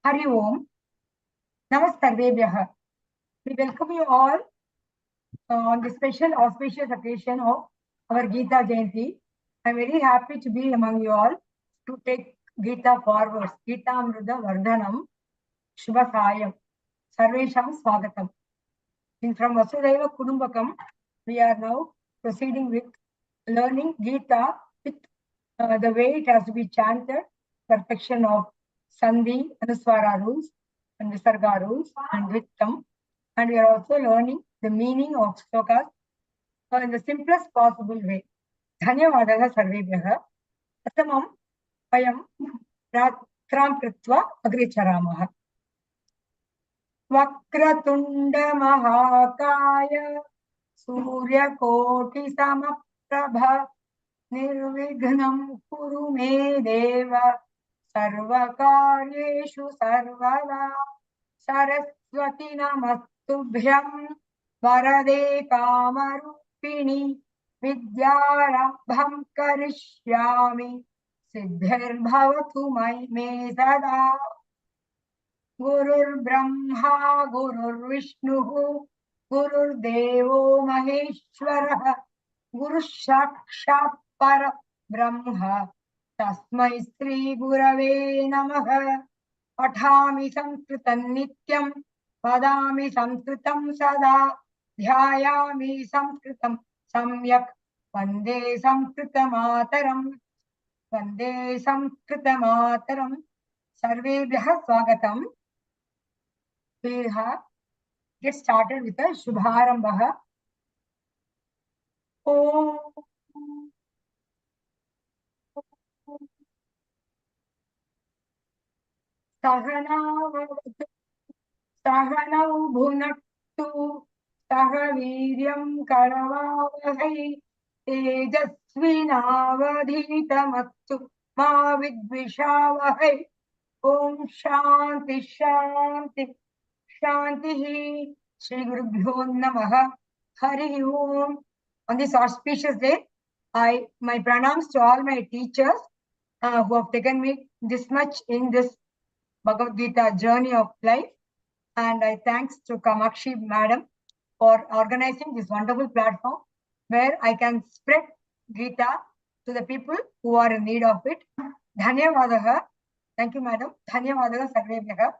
Hari Om. Namaskarbebhyah. We welcome you all on the special auspicious occasion of our Gita Jayanti. I am very happy to be among you all to take Gita forward. Gitamruta Vardhanam Shubha Sayam. Sarvesham Swagatam. From Vasudhaiva Kudumbakam, we are now proceeding with learning Gita with the way it has to be chanted, perfection of Sandhi, Anuswara rules, and Visarga rules, and Vittam. And we are also learning the meaning of slokas in the simplest possible way. Dhanyavadaha sarvebhyah. Pratamam vayam pratram kritva agre charamaha. Vakratunda mahakaya Suryakoti samaprabha Nirvignam kuru me deva Sarvakaryeshu sarvada Saraswati namastubhyam Varade kamarupini Vidyarabham karishyami Siddhir bhavatu me sada Gurur Brahma Gurur Vishnu Gurur Devo Maheshwara Guru Sakshat Para Brahma Tasmai Sri Gurave Namaha Pathami Samskritam Nityam Padami Samskritam Sada Dhyayami Samskritam Samyak Vande Samskritamataram Vande Samskritamataram Sarvebhyah Swagatam. We have get started with the Shubharambha. Om Sahanavavatu Sahanau Bhunattu Sahaviryam Karavavahai Tejasvinavadhitamattu Ma Vidvishavahai. Om Shanti Shanti Shanti Shri Gurubhyo Namaha Hari Om. On this auspicious day, my pranams to all my teachers who have taken me this much in this Bhagavad Gita journey of life. And I thanks to Kamakshi Madam for organizing this wonderful platform where I can spread Gita to the people who are in need of it. Dhanyavadaha. Thank you, Madam. Dhanyavadaha sarvebhyah.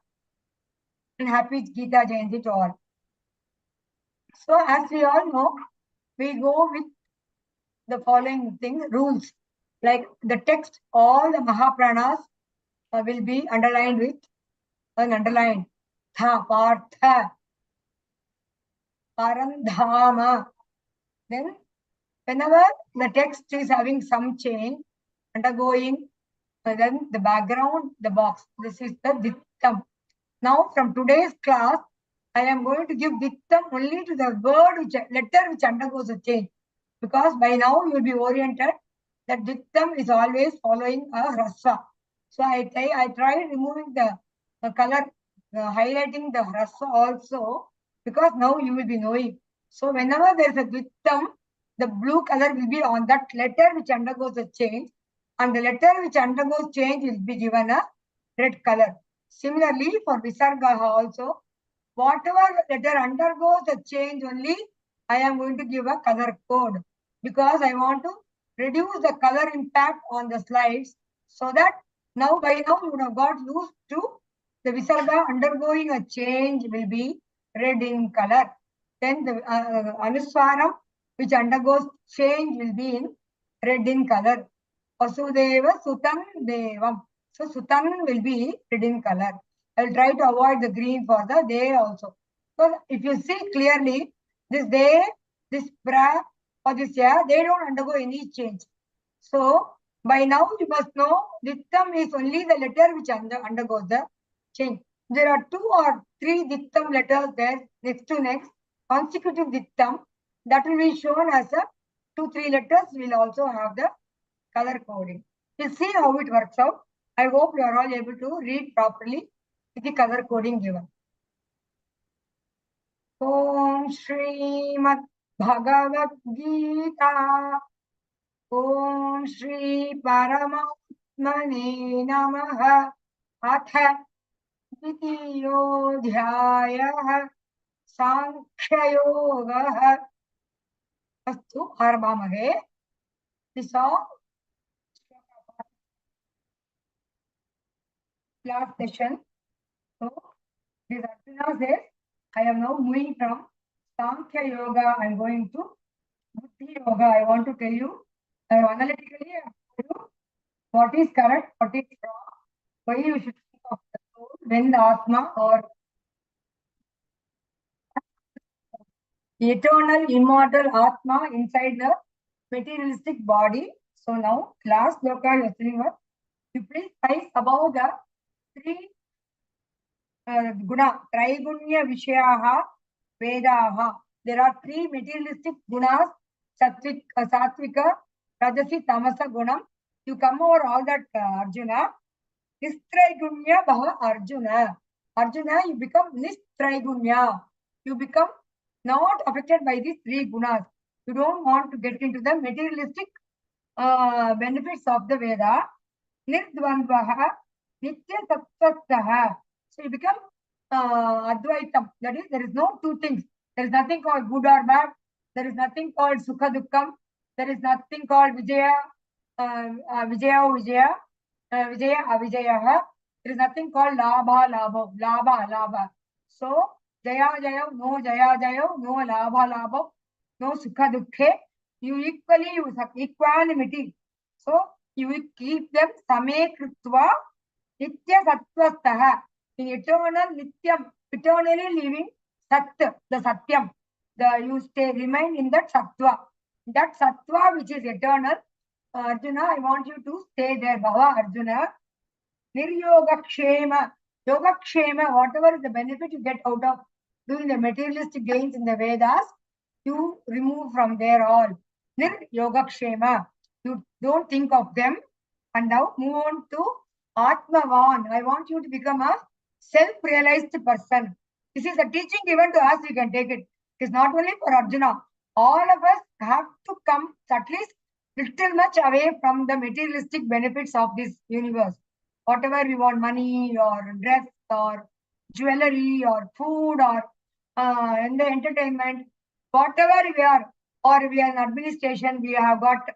And happy Gita Jayanti to all. So, as we all know, we go with the following things, rules. Like the text, all the Mahapranas will be underlined with an underline. Tha, Partha, Parandhama. Then, whenever the text is having some change, undergoing, then the background, the box. This is the Dittam. Now, from today's class, I am going to give Dittam only to the word, letter which undergoes a change. Because by now you will be oriented that Dittam is always following a Hrasva. So I tried removing the color, highlighting the Hrasva also, because now you will be knowing. So whenever there is a Dittam, the blue color will be on that letter which undergoes a change, and the letter which undergoes change will be given a red color. Similarly, for Visarga also, whatever letter undergoes a change only, I am going to give a color code because I want to reduce the color impact on the slides so that by now you would have got used to the Visarga undergoing a change will be red in color. Then the Anuswaram which undergoes change will be in red in color. Vasudeva Sutam Devam. So Sutan will be red in color. I will try to avoid the green for the day also. So if you see clearly, this day, this pra or this year, they don't undergo any change. So by now you must know Dittam is only the letter which undergoes the change. There are 2 or 3 Dittam letters there next to next, consecutive Dittam. That will be shown as a 2-3 letters will also have the color coding. We'll see how it works out. I hope you are all able to read properly with the color coding given. Om Shrimad Bhagavad Gita Om Shri Paramatmane Namaha Atha द्वितीयोऽध्यायः साङ्ख्ययोगः अस्तु आरभामहे last session. So this Arjuna says, I am now moving from Sankhya Yoga, I am going to Buddhi Yoga. I want to tell you, analytically, I tell you what is correct, what is wrong, why you should think of the soul, when the Atma or eternal, immortal Atma inside the materialistic body. So now, last sloka you are telling us, you please rise above the three guna, Traigunya Vishayaha, Vedaha. There are three materialistic gunas, Satvika, Rajasi, Tamasa Gunam. You come over all that, Arjuna. Nistraigunya Bhava Arjuna. Arjuna, you become Nistraigunya. You become not affected by these three gunas. You don't want to get into the materialistic benefits of the Veda. Nirdvandvaha, Nitya Tattvastaha. So you become Advaitam. That is, there is no two things. There is nothing called good or bad. There is nothing called Sukha Dukkam. There is nothing called Vijaya, Vijaya, Avijayaha. There is nothing called Labha. So, Jaya, no Jaya, no Labha, no Sukha Dukkhe. You equally use equanimity. So, you will keep them Same Krutva Nitya Sattvastaha. In eternal Nityam, eternally living Sat, the Satyam. You remain in that Sattva. That Sattva which is eternal. Arjuna, I want you to stay there, Bhava Arjuna. Niryogakshema. Yogakshema, whatever is the benefit you get out of doing the materialistic gains in the Vedas, you remove from there all. Niryogakshema. You don't think of them. And now move on to Atmavan. I want you to become a self-realized person. This is a teaching given to us, we can take it. It is not only for Arjuna. All of us have to come at least little much away from the materialistic benefits of this universe. Whatever we want, money or dress or jewelry or food or in the entertainment, whatever we are, or we are in administration, we have got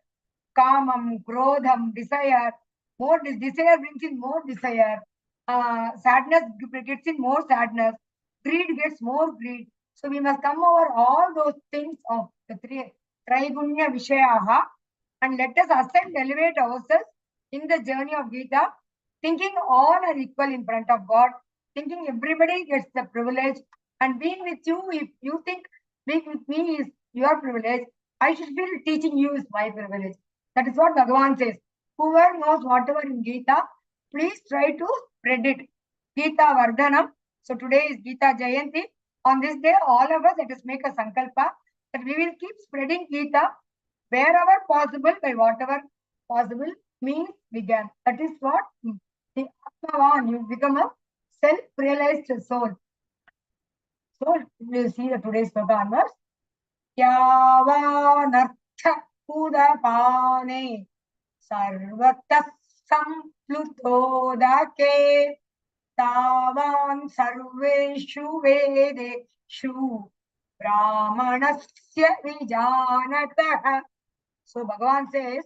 kamam, krodham, desire. More desire brings in more desire. Sadness gets in more sadness. Greed gets more greed. So we must come over all those things of the three Traigunya Vishayaha and let us ascend, elevate ourselves in the journey of Gita, thinking all are equal in front of God, thinking everybody gets the privilege, and being with you, if you think being with me is your privilege, I should feel teaching you is my privilege. That is what Bhagavan says. Whoever knows whatever in Gita, please try to spread it. Gita Vardhanam. So today is Gita Jayanti. On this day, all of us, let us make a sankalpa that we will keep spreading Gita wherever possible, by whatever possible means we can. That is what the Atmavan, you become a self-realized soul. So we'll see the today's sloka onwards. Yavanartha Udapane Sarvatah Samplutodake Tavan Sarveshu Vedeshu Brahmanasya Vijanatah. So Bhagavan says,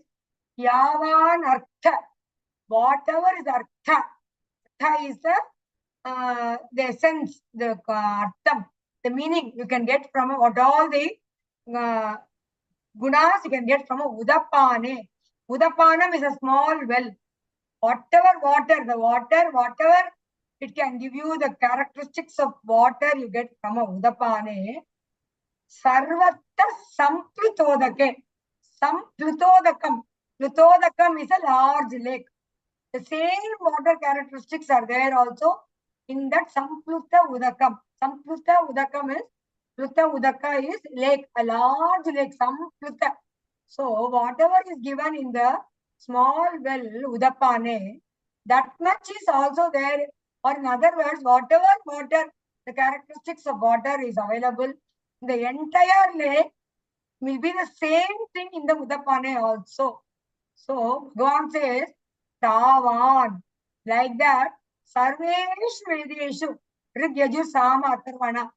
Yavan Artha, whatever is Artha, Artha is the essence, the Artham, the meaning you can get from what all the gunas you can get from a Udapane. Udapanam is a small well. Whatever water, whatever it can give you the characteristics of water you get from a Udapane. Sarvata Samplutodake. Samplutodakam. Plutodakam is a large lake. The same water characteristics are there also in that Sampluta Udakam. Sampluta Udakam is, Pluta Udaka is lake, a large lake, Sampluta. So whatever is given in the small well, Udapane, that much is also there. Or in other words, whatever water, the characteristics of water is available in the entire lake will be the same thing in the Udapane also. So Bhagavan says, Tavan. Like that, Sarveshu Vedeshu, Rig Yajur Sama Atharvana.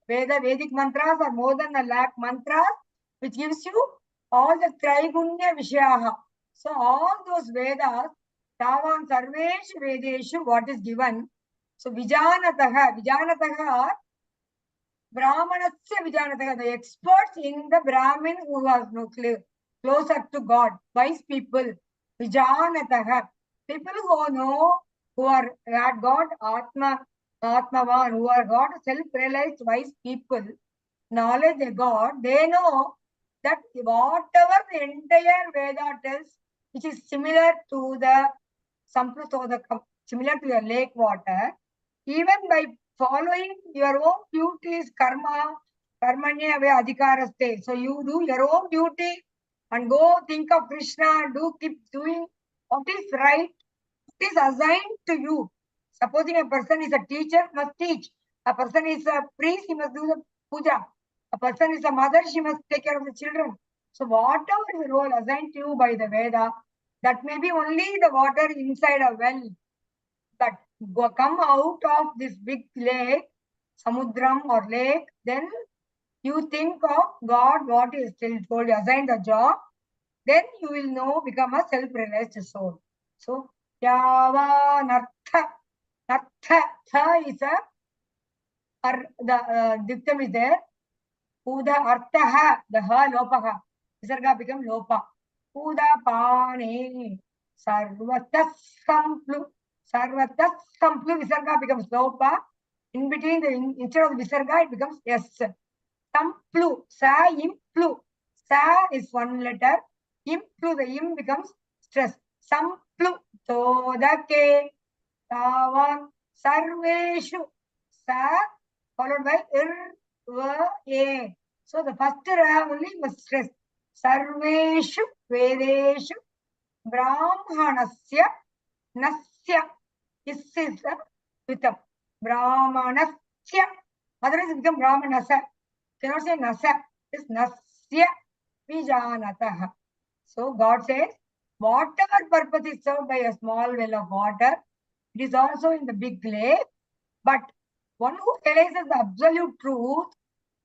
Vedic mantras are more than 1,00,000 mantras, which gives you all the Traigunya Vishaha. So all those Vedas, Tavan Sarveshu Vedeshu, what is given? So Vijanataha are Brahmanasya Vijanataha, the experts in the Brahmin who are closer to God, wise people. Vijanataha, people who know, who are at God, Atmavan, who are God, self-realized wise people, knowledge of God, they know that whatever the entire Veda tells, which is similar to the Samprutodakam, similar to the lake water, even by following your own duties, karmanya adhikaraste. So you do your own duty and go think of Krishna, keep doing what is right, what is assigned to you. Supposing a person is a teacher, must teach. A person is a priest, he must do the puja. A person is a mother, she must take care of the children. So whatever is the role assigned to you by the Veda, that may be only the water inside a well, but come out of this big lake, samudram or lake, then you think of God, what is still told, assigned the job, then you will know, become a self-realized soul. So, yavanartha, artha is the dictum is there. Uda arthaha, the ha lopaha, visarga become lopa. Uda pane, sarvatas samplu, visarga becomes lopa. In between, instead of visarga, it becomes yes. Samplu, sa implu. Sa is one letter. Implu, the im becomes stress. Samplu, todake, tavan, sarveshu. Sa followed by a. So the first ra only was stress. Sarveshu Vedeshu Brahmanasya Nasya. This is the vitam. Brahmanasya. Otherwise it becomes Brahmanasa. Cannot say Nasa. It's Nasya Vijanataha. So God says, whatever purpose is served by a small well of water, it is also in the big lake. But one who realizes the absolute truth,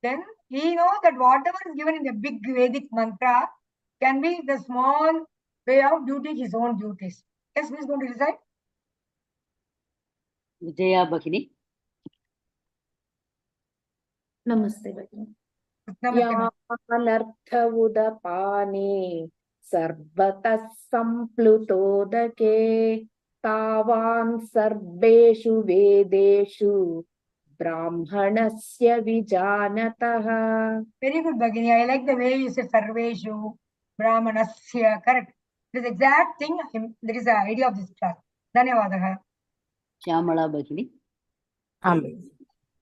then he knows that whatever is given in the big Vedic mantra can be the small way of doing his own duties. Yes, who is going to decide? Vijaya Bhagini. Namaste Bhagini. Namaste. Yavanartha udapane sarvatas samplutodake tavan sarveshu vedeshu brahmanasya vijanataha. Very good, Bhagini. I like the way you said Sarveshu, Brahmanasya. Correct. It is the exact thing. That is the idea of this class. Dhanyavadaha. Shyamala Bhagini.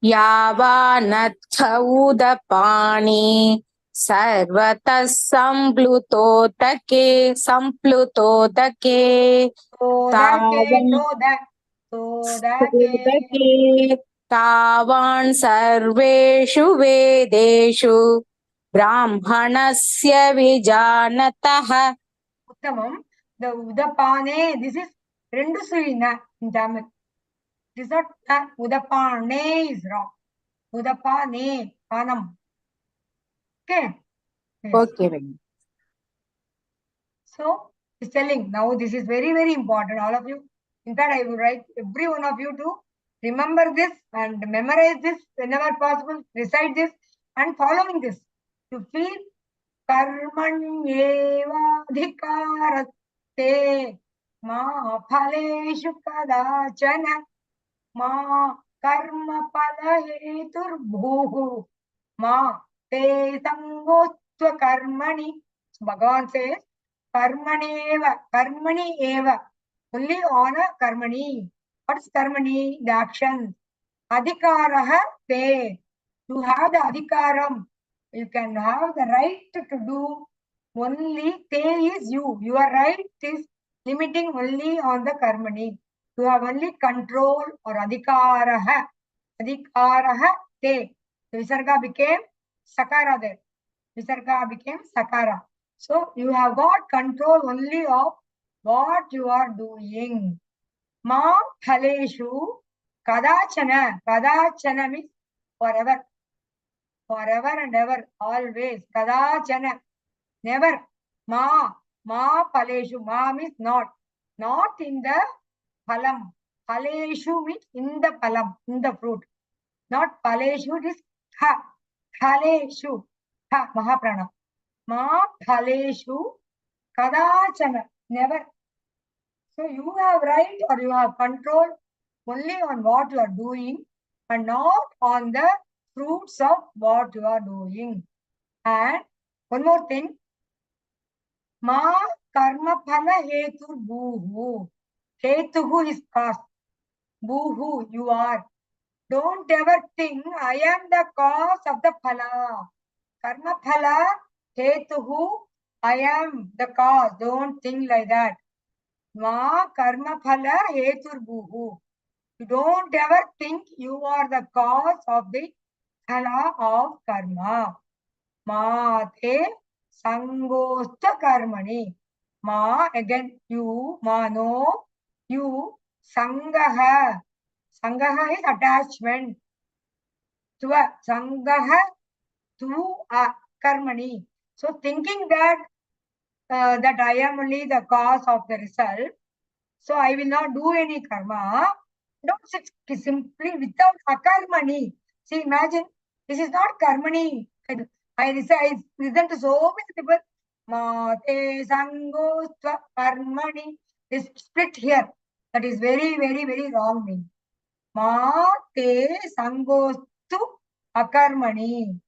यावानर्थ उदपानि सर्वतः सम्प्लुतोदके तावान् सर्वेषु वेदेषु ब्राह्मणस्य विजानतः. Uttamam. The Udapane, this is rendu surina in Tamil. This is not Udapane is wrong. Udapane, Panam. Okay. Yes. Okay. So, it's telling now this is very, very important. All of you. In fact, I will write every one of you to remember this and memorize this whenever possible, recite this and following this. To feel karmanyeva adhikaratte ma phaleshu kadachana ma karma palahetur bhuhu ma te sangotva karmani. So Bhagavan says, karmani eva, only on a karmani. What's karmani? The action. Adhikaraha te, you have the adhikaram. You can have the right to do only. Te is you. Your right is limiting only on the karmani. You have only control or adhikaraha. Adhikaraha te. The visarga became sakara there. Visarga became sakara. So you have got control only of what you are doing. Ma phaleshu kadachana. Kadachana means forever. Forever and ever. Always. Kadachana. Never. Ma phaleshu. Ma means not. Not in the phalam. Phaleshu means in the phalam, in the fruit. Not phaleshu, it is ha. Phaleshu. Ha. Mahaprana. Ma phaleshu kadachana. Never. So you have right or you have control only on what you are doing and not on the fruits of what you are doing. And one more thing, ma karma phala hetu bhuhu. Hetuhu is cause. Bhuhu, you are. Don't ever think I am the cause of the phala. Karma phala hetuhu, I am the cause. Don't think like that. Ma karma phala hetur bhuhu. You don't ever think you are the cause of the phala of karma. Ma te sangosta karmani. Ma, again, you, ma no, you, sangaha. Sangaha is attachment. Tva, sangaha tu a karmani. So thinking that that I am only the cause of the result, so I will not do any karma. Don't sit simply without akarmani. See, imagine, this is not karmani. I listen to so many people. Mate sangostva karmani is split here. That is very, very, very wrong meaning. Mate sangostu akarmani.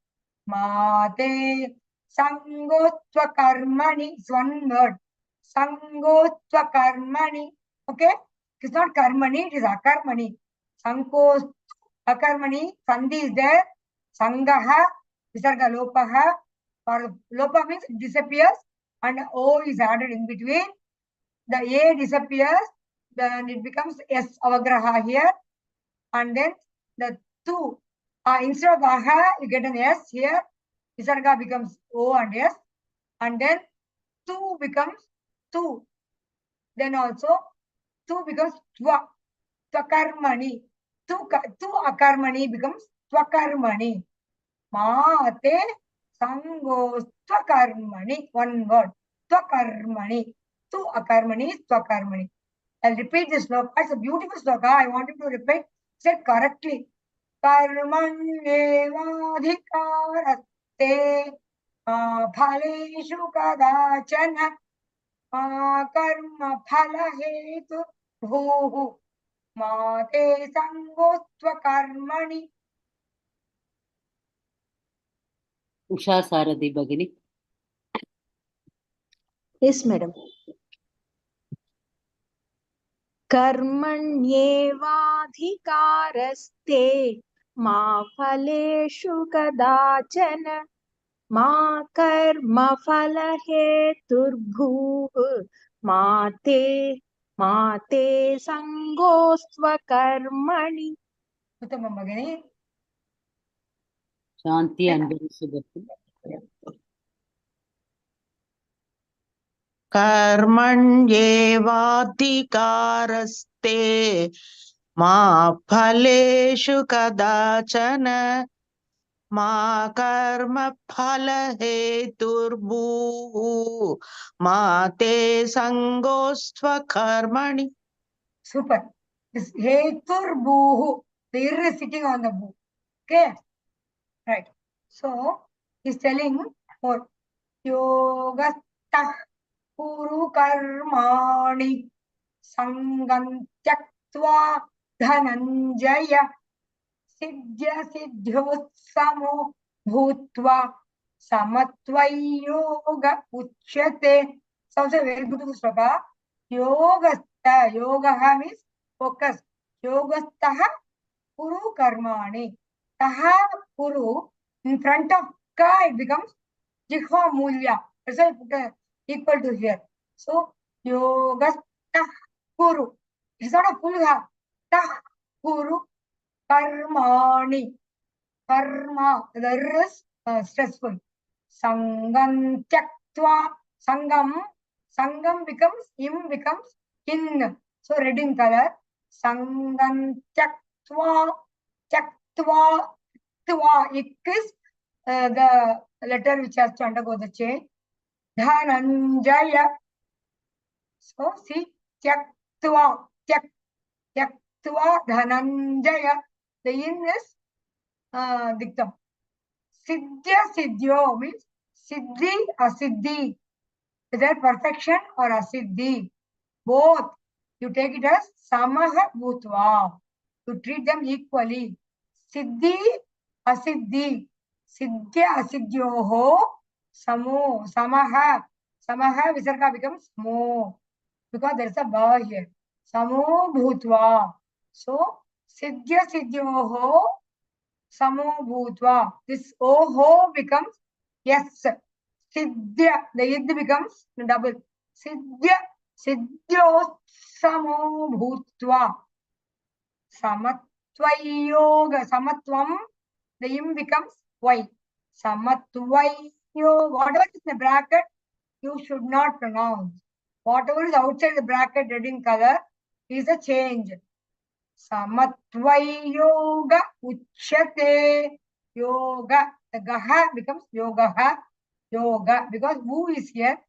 Mate sangotva karmani is one word. Sangotva karmani. Okay? It is not karmani, it is akarmani. Sankos akarmani. Sandhi is there. Sangaha, visarga lopaha. Or lopa means it disappears and O is added in between. The A disappears, then it becomes S avagraha here. And then the two, instead of aha, you get an S here. Visarga becomes O and S. And then two becomes two. Then also two becomes twa. Twakarmani. Two akarmani becomes twakarmani. Mate sangos twakarmani. One word. Twakarmani. Two akarmani is twakarmani. I'll repeat this sloka. It's a beautiful sloka. I want you to repeat. Say correctly. Karmanyevadhikaraste phaleshu kadachana karma phala hetu bhuhu mate sangotva karmani. Usha Saradi Bhagini. Yes, madam. Karmanyevadhikaraste ma phaleshu kadachana ma karma phala heturbhuh ma te sangostva karmani. Uttamam Bhagini. Shanti Anjali Subhati. कर्मण्येवाधिकारस्ते मा फलेषु कदाचन मा कर्मफलहेतुर्भूः मा ते सङ्गोऽस्त्वकर्मणि. Super. This hetur bhuhu. The ir is sitting on the bhu. Okay. Right. So he's telling for yoga Kuru karmani sangam tyaktva dhananjaya siddhya siddhyotsamo bhutva samatvayoga uchyate. Sounds a very beautiful sloka. Yogastha. Yogaha means focus. Yogastaha kuru karmani. Taha kuru. In front of ka it becomes jihva mulya. That's why I put a equal to here. So, yoga tah kuru. It's not a full ha. Tah kuru karmani. Karma. The R is stressful. Sangam tyaktva. Sangam. Sangam becomes im becomes in. So, red in color. Sangam tyaktva, tyaktva, tva. Ik is the letter which has to undergo the change. Dhananjaya. So see, tyaktva, tyaktva, dhananjaya. The in is diktam. Siddhya, siddhyo means siddhi, asiddhi. Whether perfection or asiddhi. Both. You take it as samaha bhutva. You treat them equally. Siddhi, asiddhi. Siddhya, asiddhyoho, samo, samaha. Samaha, visarga becomes mo. Because there is a ba here. Samo bhutva. So, siddhya, siddhyoho, samo bhutva. This oho becomes yes. Siddhya, the id becomes double. Siddhya, siddhyo samo bhutva. Samatvayoga, samatvam, the im becomes y. Samatvayo, whatever is in the bracket, you should not pronounce. Whatever is outside the bracket, red in color, is a change. Samatvayoga uchyate. Yoga, the gaha becomes yogaha. Yoga, because who is here?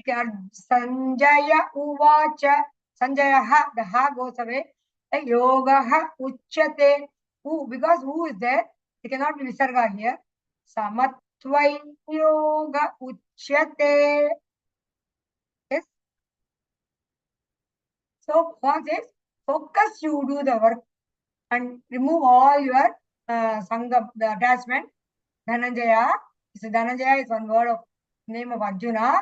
Sanjaya uvacha. Sanjaya ha, the ha goes away. Yoga ha uchyate. Who, because who is there? It cannot be visarga here. Samatvai yoga uchyate. Yes. So what is focus? You do the work and remove all your sangam, the attachment. Dhananjaya. So Dhananjaya is one word of name of Arjuna.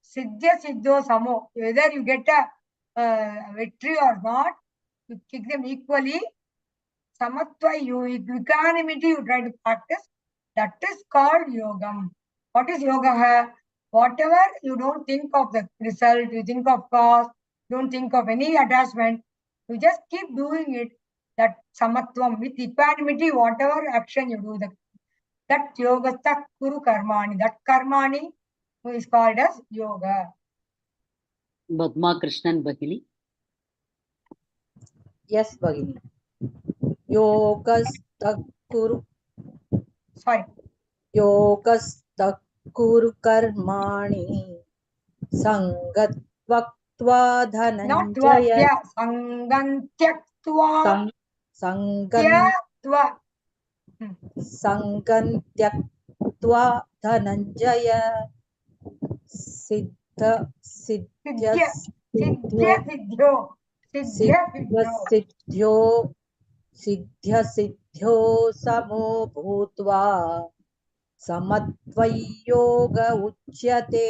Siddhya siddho samo. Whether you get a victory or not, you kick them equally. Samatva, equanimity you try to practice. That is called yogam. What is yoga? Whatever you don't think of the result, you think of cause, don't think of any attachment, you just keep doing it. That samatvam, with equanimity, whatever action you do, that yogastha kuru karmani. That karmani is called as yoga. Padma Krishnan Bahili. Yes, Bhagini. Yogastakuru. Sorry. Yogastakuru karmani sangatvaktva Not dhananjaya. tva, sangantyakva. Tyaktva. Sangantyakva dhananjaya. Siddha siddhya Siddhyo. siddhya siddhyo samo bhutva samatvayoga uchyate.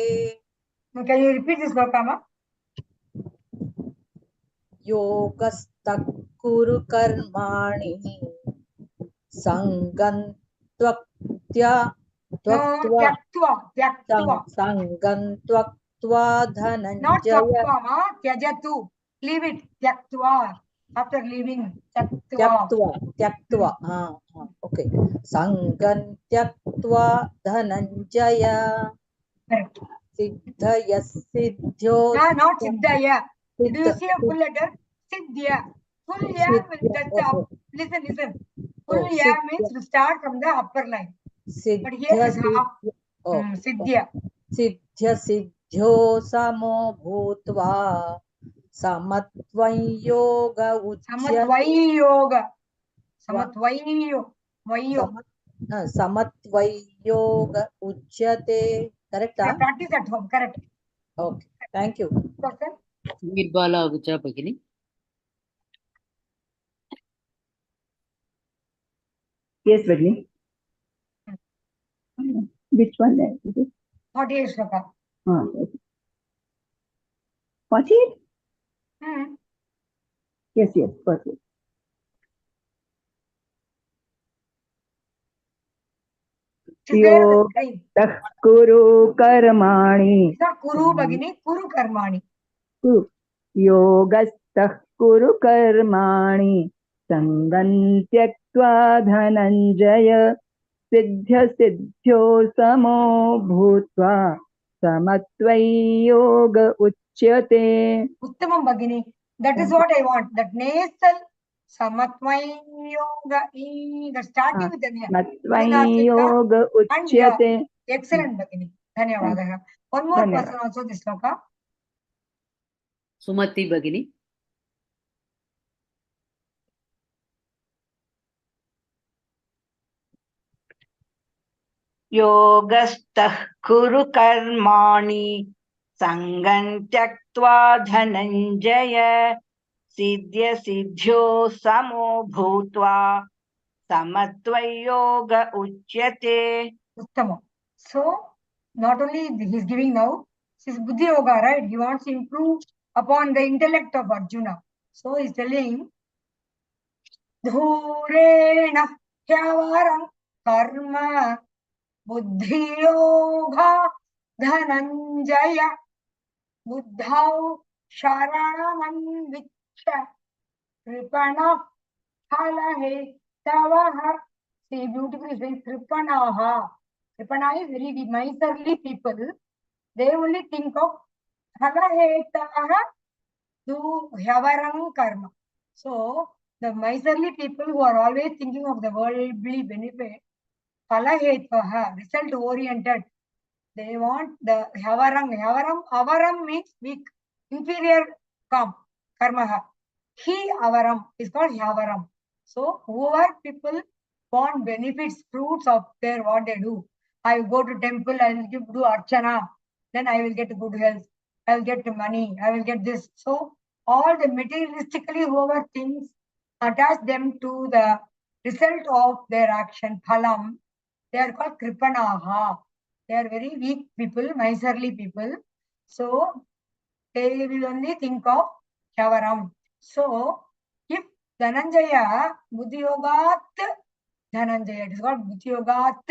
Can you repeat this sloka? Yogastakuru karmani sangantvakva Not dhananjaya. tyaktva, tyajatu. Leave it. Tyaktva. After leaving. Tyaktva. Okay. Sangantyakva dhananjaya. Correct. Siddhaya siddhyo. Not siddhaya. Do you see a full letter? Siddhya. Full ya will touch the up. Listen. Full ya means we start from the upper line. But here is half. Siddhya. Siddhya siddhyo samo bhutva samatvayoga uchyate. Samatvayoga uchyate. Correct? Practice at home. Correct. Okay. Thank you. Nirbala Agucha Bahili. Yes, Bhagini. Which one is it? 48 sloka. 48? Yes, perfect. Yogastak kuru karmani. It's not kuru Bhagini, kuru karmani. Yogastak kuru karmani sangantyakva dhananjaya siddhya siddhyo samo bhutva samatvayoga uchyate. Uttamam Bhagini. That is what I want. That nasal Smt.Pankajavalli yoga. The starting with the yoga and ya. uchyate. Excellent, Bhagini. Dhanyavadaha. One more person also this sloka. Sumati Bhagini. योगस्थः कुरु कर्माणि सङ्गं त्यक्त्वा धनञ्जय सिद्ध्यसिद्ध्यो समो भूत्वा समत्वयोग उच्यते. Uttama. So, not only he is giving now, this is Buddhi Yoga, right? He wants to improve upon the intellect of Arjuna. So, he is telling, Dhurena Hyavaram Karma Buddhi Yoga Dhananjaya Buddhau Sharanam Vicha Kripana Halahe Tavaha. See, beautifully says Kripanaha. Kripana is very miserly people. They only think of Halahetaha to Hyavaram Karma. So, the miserly people who are always thinking of the worldly benefit, Halahetaha, result oriented. They want the Hyavaram. Avaram means weak, inferior karma. He avaram is called Hyavaram. So, whoever people want benefits, fruits of their what they do. I will go to temple, I will do archana, then I will get good health, I will get money, I will get this. So, all the materialistically whoever thinks attach them to the result of their action, phalam, they are called kripanaha. They are very weak people, miserly people. So, they will only think of Hyavaram. So, if Dhananjaya, Buddhi Yogat, Dhananjaya, it is called Buddhi Yogat,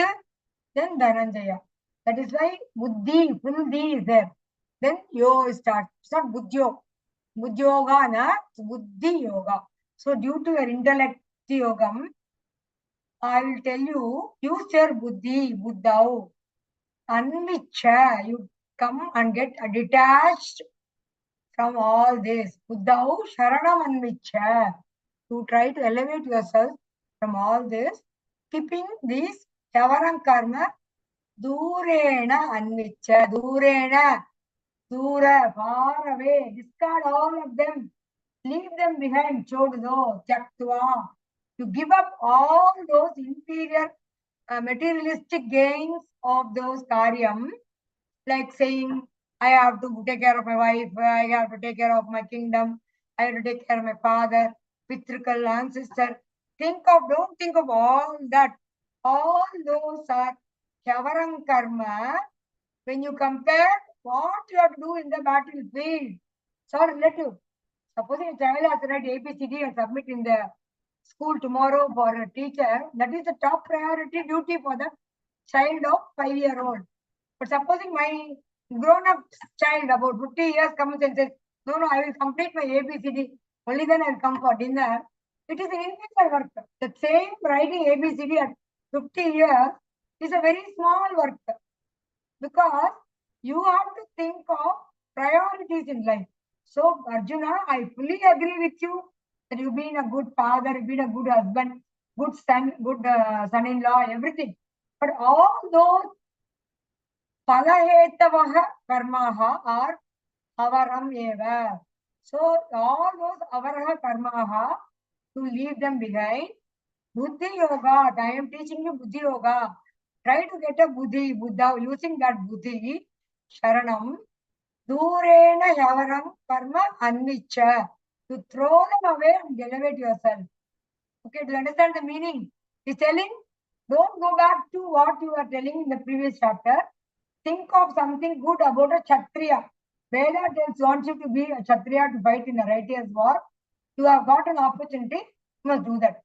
then Dhananjaya. That is why Buddhi, full D is there. Then Yo starts. It's not Buddhyo. Buddhi Yoga, na, it's Buddhi Yoga. So, due to your intellect yogam, I will tell you, use your Buddhi, Buddhau, Anvicha, you come and get detached from all this. Buddhau Sharanam Anvicha. To try to elevate yourself from all this, keeping this Hyavaram Karma, Durena Anvicha, Durena, Dura, far away, discard all of them, leave them behind, Choddo, Chaktva. You give up all those inferior materialistic gains of those karyam, like saying, I have to take care of my wife, I have to take care of my kingdom, I have to take care of my father, Pitrikal, ancestor. Don't think of all that. All those are Hyavaram Karma. When you compare what you have to do in the battlefield, so relative. Supposing a child has to write ABCD and submit in the school tomorrow for a teacher, that is the top priority duty for the child of 5-year-old. But supposing my grown-up child about 50 years comes and says, no, I will complete my ABCD, only then I will come for dinner. It is an inferior work. The same writing ABCD at 50 years is a very small work. Because you have to think of priorities in life. So, Arjuna, I fully agree with you that you've been a good father, you've been a good husband, good son, good son-in-law, everything. But all those Palahetavaha karmaha are avaram eva. So all those avaraha karmaha, to leave them behind. Buddhi yoga, I am teaching you Buddhi yoga. Try to get a Buddhi, Buddha, using that Buddhi, Sharanam, Durena Yavaram Karma Anvicha. To throw them away and elevate yourself. Okay, do you understand the meaning? He's telling, don't go back to what you were telling in the previous chapter. Think of something good about a Kshatriya. Veda wants you to be a Kshatriya to fight in a righteous war. You have got an opportunity, you must do that.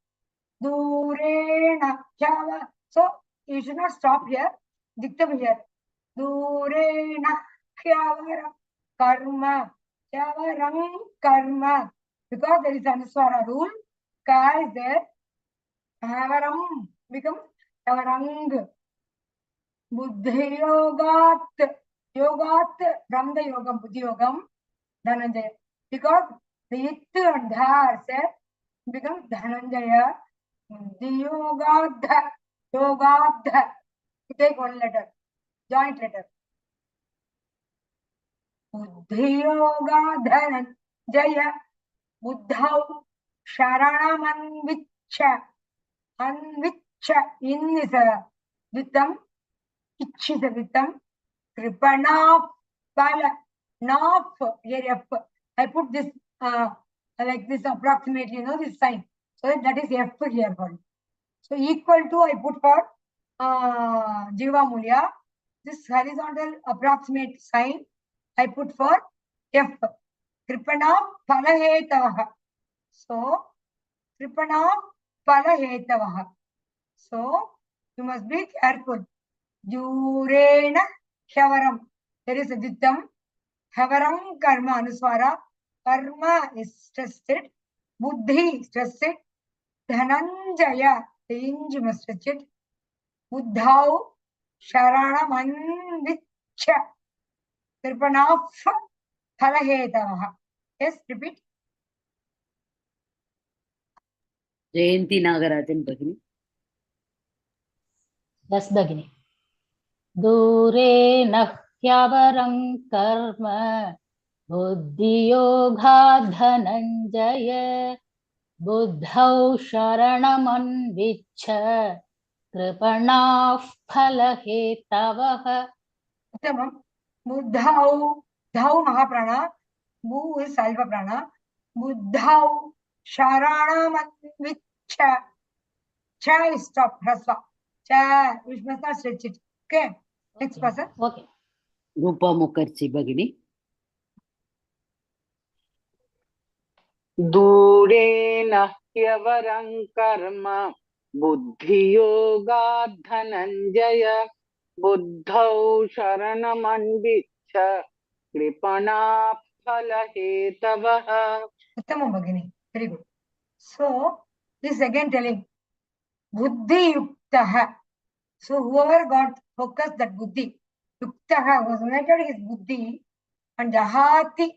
Durena Kyava. So you should not stop here. Diktam here. Durena Kyavara Karma. Kyavaram Karma. Because there is an Anuswara rule. Ka is there. Kyavaram becomes Kyavarang. Buddhi yogat from the yogam, Buddhi yogam, Dhananjaya. Because The it and dha said becomes Dhananjaya. Yogadha. Yogadha. You take one letter. Joint letter. Buddhiyoga Jaya. Buddhau Sharanam Anvicha. In is a Vitam. Ich is a Vitam. Kripana Pala. Naf. Here F. I put this like this approximately, you know, this sign. So that is F here for you. So equal to I put for Jiva Mulya. This horizontal approximate sign I put for F. Kripana Palahetavaha. So Kripana Palahetavaha. So you must be careful. Jurena Havaram. There is a Dittam. Havaram Karma Anuswara. Karma is stressed. Buddhi stressed. Dhananjaya. The inj you must stretch it. Buddhau Sharanam Anvicha. Phalahetavaha. Yes, repeat. Jayanti Nagarajan Bhagini. Yes, Bhagini. Dure nahyavaram karma buddhiyoga dhananjaya buddhau sharanam kripanah phalahetavaha. Uttamam. Buddhau. Dhau Mahaprana. Bu is Salva Prana. Buddhau Sharanam Anvicha. Cha is stop. Hrasva. Cha. Which must not stretch it. Okay. Next person. Okay. Rupa Mukherjee Bhagini. दूरेण ह्यवरं कर्म बुद्धियोगात् धनञ्जय बुद्धौ शरणमन्विच्छ कृपणाः फलहेतवः. Uttamam Bhagini. Very good. So, this is again telling Buddhi Yuktaha. So, whoever got focused that Buddhi, Yuktaha was united his Buddhi and Jahati.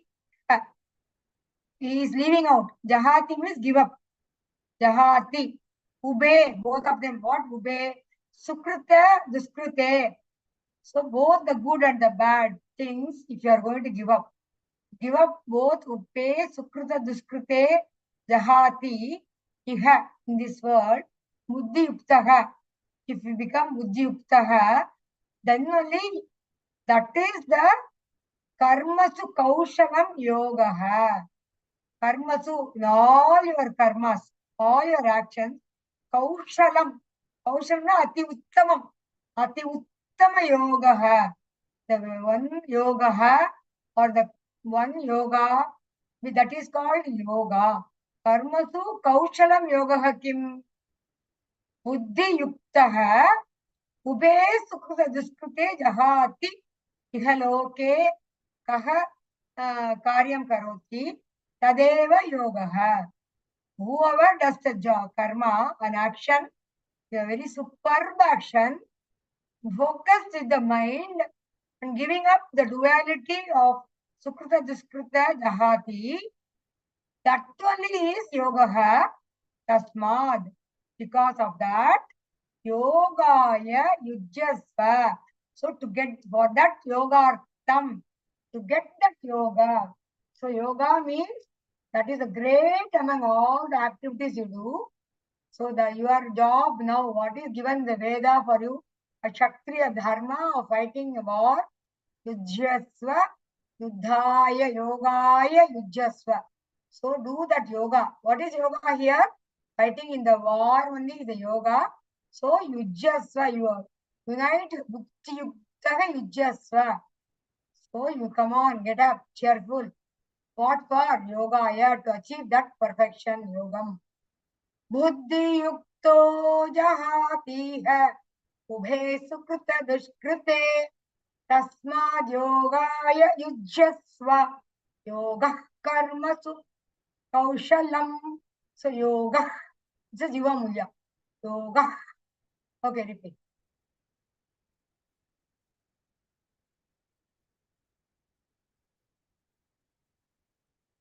He is leaving out. Jahati means give up. Jahati. Ube, both of them. What ube? Sukrita, Duskrite. So, both the good and the bad things, if you are going to give up both Upe, Sukrita, Duskrite, Jahati, Iha in this world, Buddhi Yuktaha. If you become Buddhi Yuktaha, then only that is the Karmasu Kaushalam Yogaha. Karmasu, in all your karmas, all your actions, Kaushalam. Kaushalam Ati Uttamam. Ati Uttama Yogaha. The one Yogaha or the one yoga that is called yoga. Karmasu Kaushalam Yogaha Kim. Buddhi Yuktaha. Ube Sukrita Duskrite Jahati Ihaloke Kaha Karyam Karoti Tadeva Yogaha. Whoever does the job, karma, an action, a very superb action, focused with the mind and giving up the duality of Sukrita Duskrita Jahati, that only is Yogaha Tasmad. Because of that, Yogaya Yujjasva. So to get for that yoga artham, to get that yoga. So yoga means that is a great among all the activities you do. So your job now, what is given the Veda for you? A Kshatriya dharma of fighting a war. Yujjasva, Yuddhaya, Yogaya, Yujjasva. So do that yoga. What is yoga here? Fighting in the war only is the yoga. So Yujjasva, you unite Bhukti Yuktaha Yujjasva. So you come on, get up, cheerful. What for? Yoga, yeah, to achieve that perfection, yogam. Buddhi Yukto Jahati hai, Ubhe Sukrita Dushkrite, Tasmad Yogaya Yujjasva, Yoga Karmasu Kaushalam. So yoga, this is Jiva Mulya. Yoga. Okay, repeat.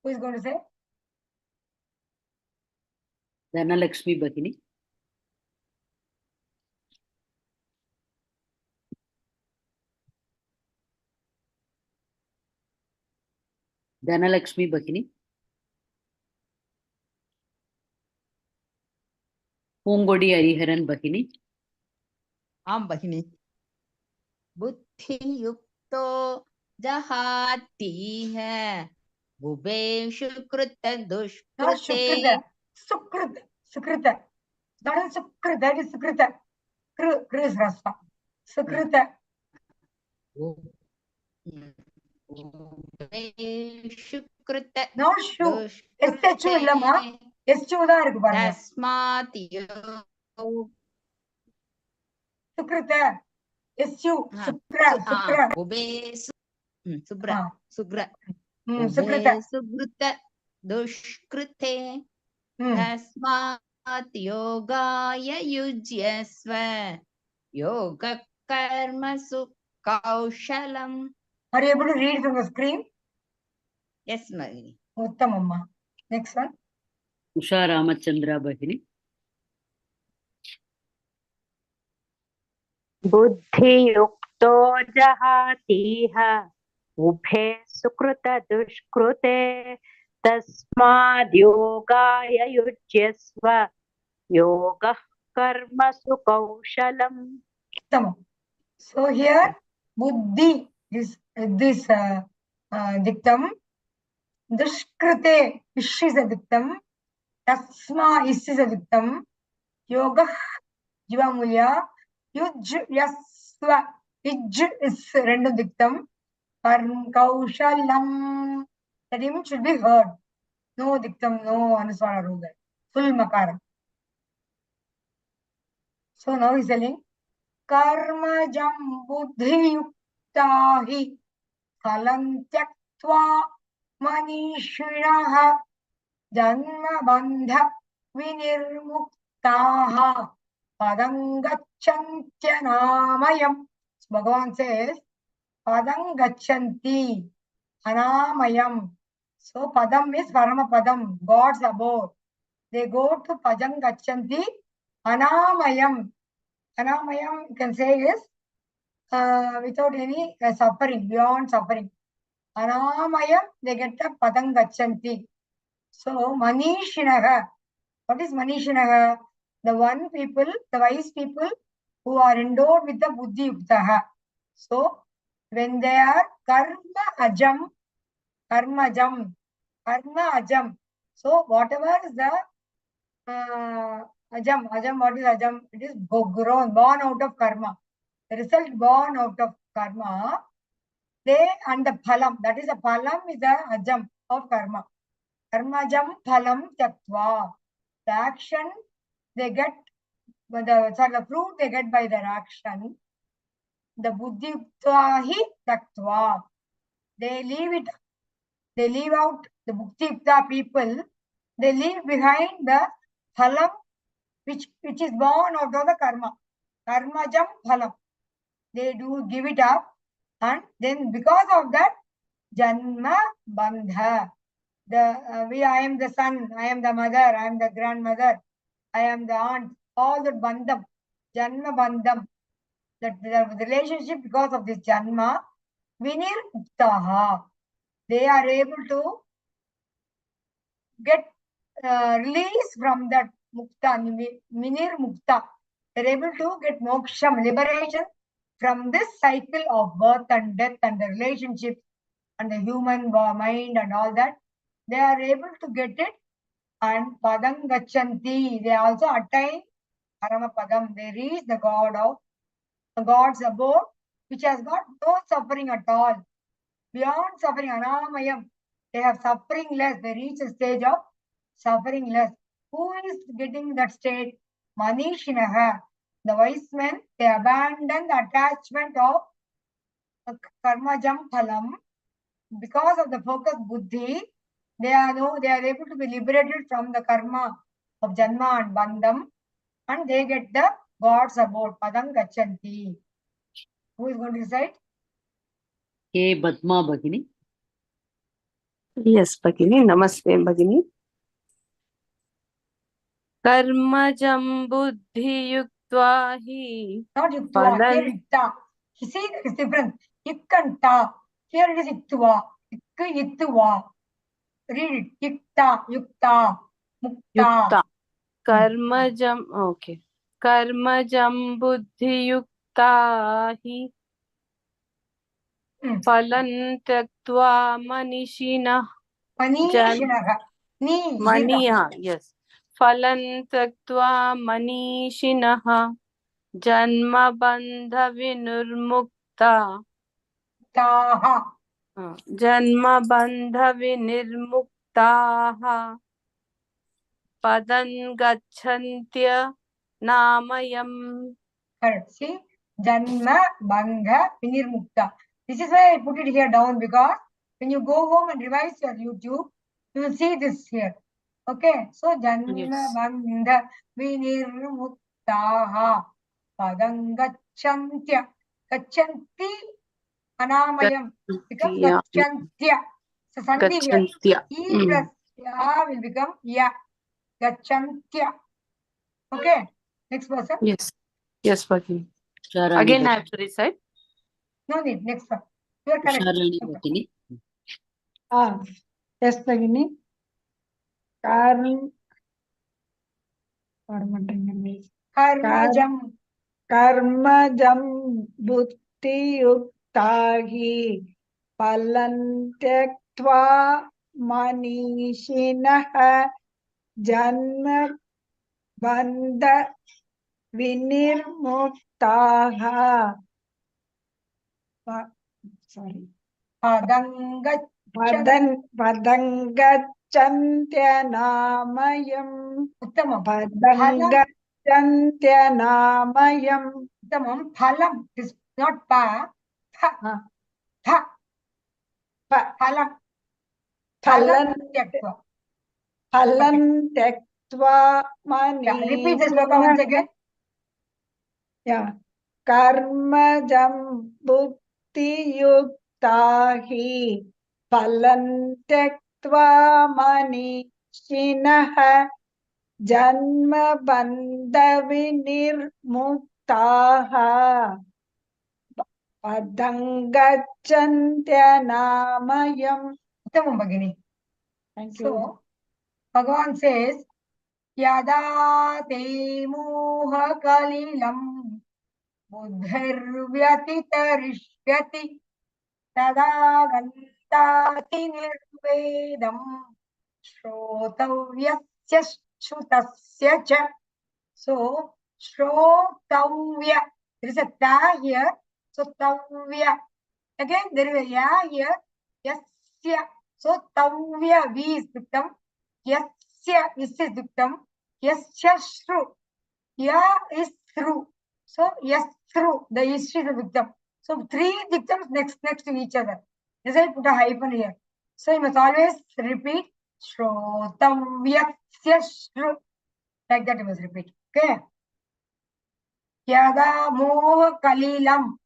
Who is going to say? Dhanalakshmi Bhagini. Dhanalakshmi Bhagini. Pungodi Hariharan Bhagini. आम भगिनी बुद्धियुक्तो जहाती है भुवेषु कृत Not दुष्कृते Shukrita. Sukrita. Sukrita. That is Sukrita. That is Sukrita. Kru is Rasa. Sukrita. भुवेषु कृत Not Shu. S-H-U दुष्कृते இல்லம்மா. S-H-U தான் இருக்கு பாருங்க. तस्मात् Sukrita. S-U. Sukra. Sukra. Subra सुग्र Sukrita. सुकृत दुष्कृते तस्मात् योगाय युज्यस्व योग कर्मसु कौशलम्. Are you able to read from the screen? Yes, Magini. Uttam amma. Next one. Usha Ramachandra Bhagini. बुद्धियुक्तो जहातीह उभे सुकृत दुष्कृते तस्माद्योगाय युज्यस्व योगः कर्मसु कौशलम्. Uttamam. So here buddhi is this diktam. Dushkrite ish is a diktam. Tasma is a diktam. Yoga jivamulya. Yuj yasva. Ij is rendu diktam. Kaushalam. That even should be heard. No diktam, no anuswara rule there. Full makara. So now he's telling कर्मजं बुद्धियुक्ता हि फलं त्यक्त्वा मनीषिणः जन्मबन्ध विनिर्मुक्ताः पदं गच्छन्त्यनामयम्. Bhagavan says padam gachanti anamayam. So padam is parama padam, God's abode. They go to padam gachanti anamayam. Anamayam, you can say, is without any suffering, beyond suffering. Anamayam, they get a padam gachanti. So manishinaha. What is manishinaha? The wise people who are endowed with the buddhi yuktaha. So when they are karma ajam. So whatever is the ajam, what is ajam? It is born out of karma. The result born out of karma. They and the phalam, that is the phalam is the ajam of karma. Karmajam phalam tyaktva. The action they get, the fruit they get by their action. The buddhi yuktahi tyaktva. They leave it. They leave out the bhukti people. They leave behind the phalam, which is born out of the karma. Karmajam phalam. They do give it up, and then because of that, janma bandha. I am the son, I am the mother, I am the grandmother, I am the aunt. All the bandham, janma bandham. The relationship because of this janma, vinir uktaha. They are able to get release from that mukta, minir mukta. They are able to get moksham, liberation from this cycle of birth and death and the relationship and the human mind and all that. They are able to get it, and padam gachanti. They also attain parama padam. They reach the God's abode, which has got no suffering at all. Beyond suffering, anamayam. They have suffering less. They reach a stage of suffering less. Who is getting that state? Manishinaha. The wise men, they abandon the attachment of karmajam phalam. Because of the focus buddhi, they are able to be liberated from the karma of janma and bandham, and they get the God's abode, padam gachanti. Who is going to recite? K. Padma Bhagini. Yes, Bhagini. Namaste, Bhagini. कर्मजं बुद्धियुक्त्वा हि Not yuktva. फलं Here yukta. You see, there is difference. Ik and ta. Here it is iktva. Ik, iktva. Read it. Yukta, yukta, mukta. युक्ता कर्मजं okay कर्मजं बुद्धियुक्ता हि फलं त्यक्त्वा मनीषिणः Manishinah. Manisha yes फलं त्यक्त्वा मनीषिणः जन्मबन्धविनिर्मुक्ता Taha. जन्मबन्धविनिर्मुक्ताः पदं गच्छन्त्य नामयम्. Correct. See, Janma, Banga, Vinirmukta. This is why I put it here down, because when you go home and revise your YouTube, you will see this here. Okay. So, Janma, Banga, Vinirmuktaha. Padam Gacchantya. Gachanti, Anamayam. Become Gacchantya. So, Sandhi here. गच्छन्त्य E plus Ya will become Ya. Gacchantya. Okay. Next person. yes yes Bhagini. Usharani Again I Bhagini. have to recite. No need. Next one. You are correct. Usharani Okay. Bhagini. Yes, Bhagini. Karmajam buddhiyuktahi palantektva manishinah janma bandha vinirmuktaha. Sorry. Padangacchantya-namayam. Uttamam. Padangacchantya-namayam. Uttamam. Phalam. It is not pa. Tha. Tha. Phalam. Phalam tyaktva. Phalam tyaktva Repeat the sloka once again. Yeah. Karmajam buddhiyuktahi phalam tyaktva manishinah janma bandha vinirmuktaha padangacchantya namayam. Uttamam, Bhagini. Thank you. So, Bhagavan says, Yada te moha kalilam buddhirvyatitarishyati tada gantati nirvedam shrotavyasya shrutasya cha. So, shrotavya. There is a ta here. So, tavya. Again, there is a ya here. Yasya. So, tavya, V is victim. Yasya, is victim. Yasya, shru. Ya is through. So, yes, through. The is is the victim. So, three victims next to each other. This I put a hyphen here. So, you must always repeat Shrotavyasya shru. Like that you must repeat. Okay. Yada moha kalilam.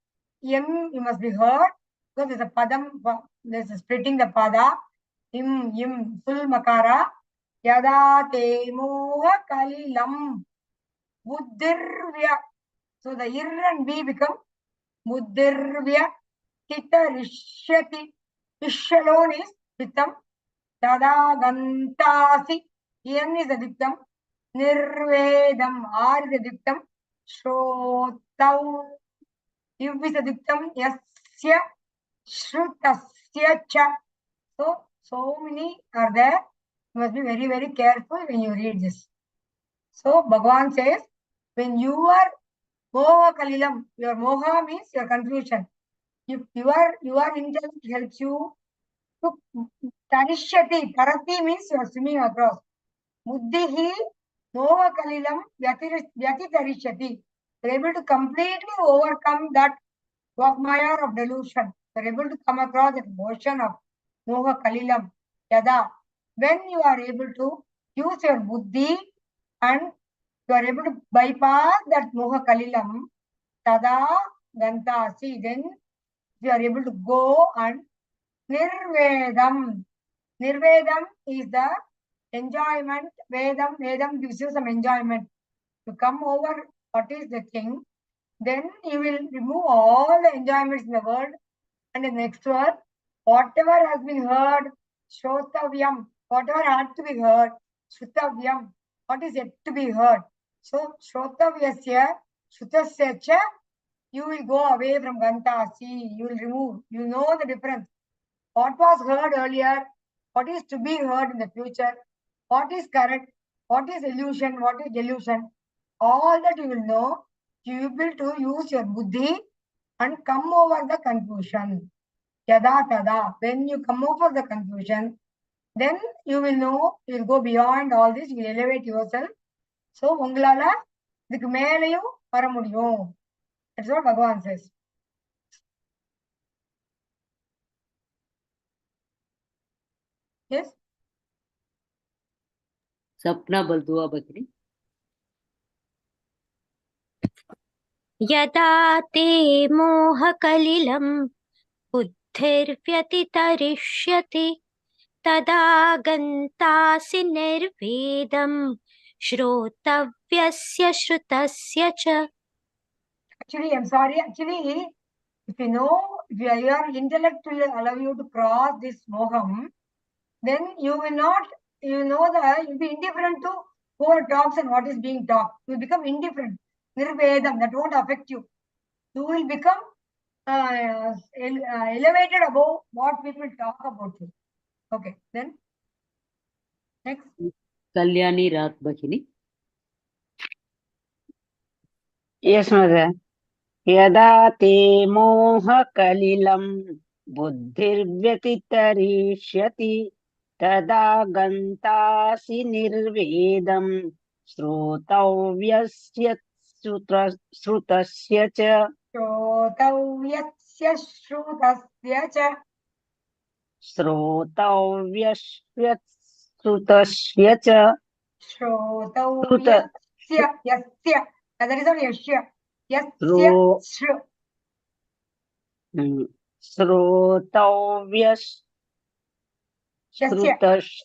Yam, you must be heard. Because there's a padam, there's a splitting the pada. Yim, full makara. Yada te moha kalilam. Buddhirvya. So the ir and v become Buddhirvya. Tita rishyati. Ish alone is victim. Tada gantasi. N is the victim. Nirvedam. R is the victim. Shrotav. If is the victim. Yasya. Shrutasya cha. So many are there. You must be very, very careful when you read this. So Bhagavan says, when you are moha kalilam, your moha means your confusion. If your intellect helps you to tarishyati, tarati means you are swimming across. Buddhihi moha kalilam vyati tarishyati. You are able to completely overcome that quagmire of delusion. You are able to come across that motion of moha kalilam. Yada. When you are able to use your buddhi and you are able to bypass that moha kalilam, tada gantasi, then you are able to go and nirvedam. Nirvedam is the enjoyment, Vedam gives you some enjoyment. To come over what is the thing, then you will remove all the enjoyments in the world. And the next word, whatever has been heard, Shrotavyam, whatever had to be heard, Shrutavyam, what is yet to be heard. So, Shrotavyasya, Shrutasya cha, you will go away from Ganta, see, you will remove, you know the difference. What was heard earlier, what is to be heard in the future, what is correct, what is illusion, what is delusion, all that you will know. You will to use your buddhi and come over the confusion. Yada tada, when you come over the confusion, then you will know, you will go beyond all this, you will elevate yourself. So, ungalala, இதுக்கு மேலையும் வர முடியும். That's what Bhagavan says. Yes? Sapna Baldua Bhagini. यदा ते मोहकलिलं बुद्धिर्व्यतितरिष्यति तदा गन्तासि निर्वेदं श्रोतव्यस्य श्रुतस्य च. Actually, I'm sorry. Actually, if your intellect will allow you to cross this moham, then you will not, you'll be indifferent to who talks and what is being talked. You will become indifferent. Nirvedam, that won't affect you. You will become elevated above what people talk about you. Okay, then next. Kalyani Rat Bhagini. Yes, mother. Yada te moha kalilam buddhirvyatitarishati tada gantasi nirvedam srotavyasya srutasya cha. Shrotavyasya srutasya cha. Srotavyasya srutasya cha. Shrotavyasya yasya. That is not yasya. Yasya shru.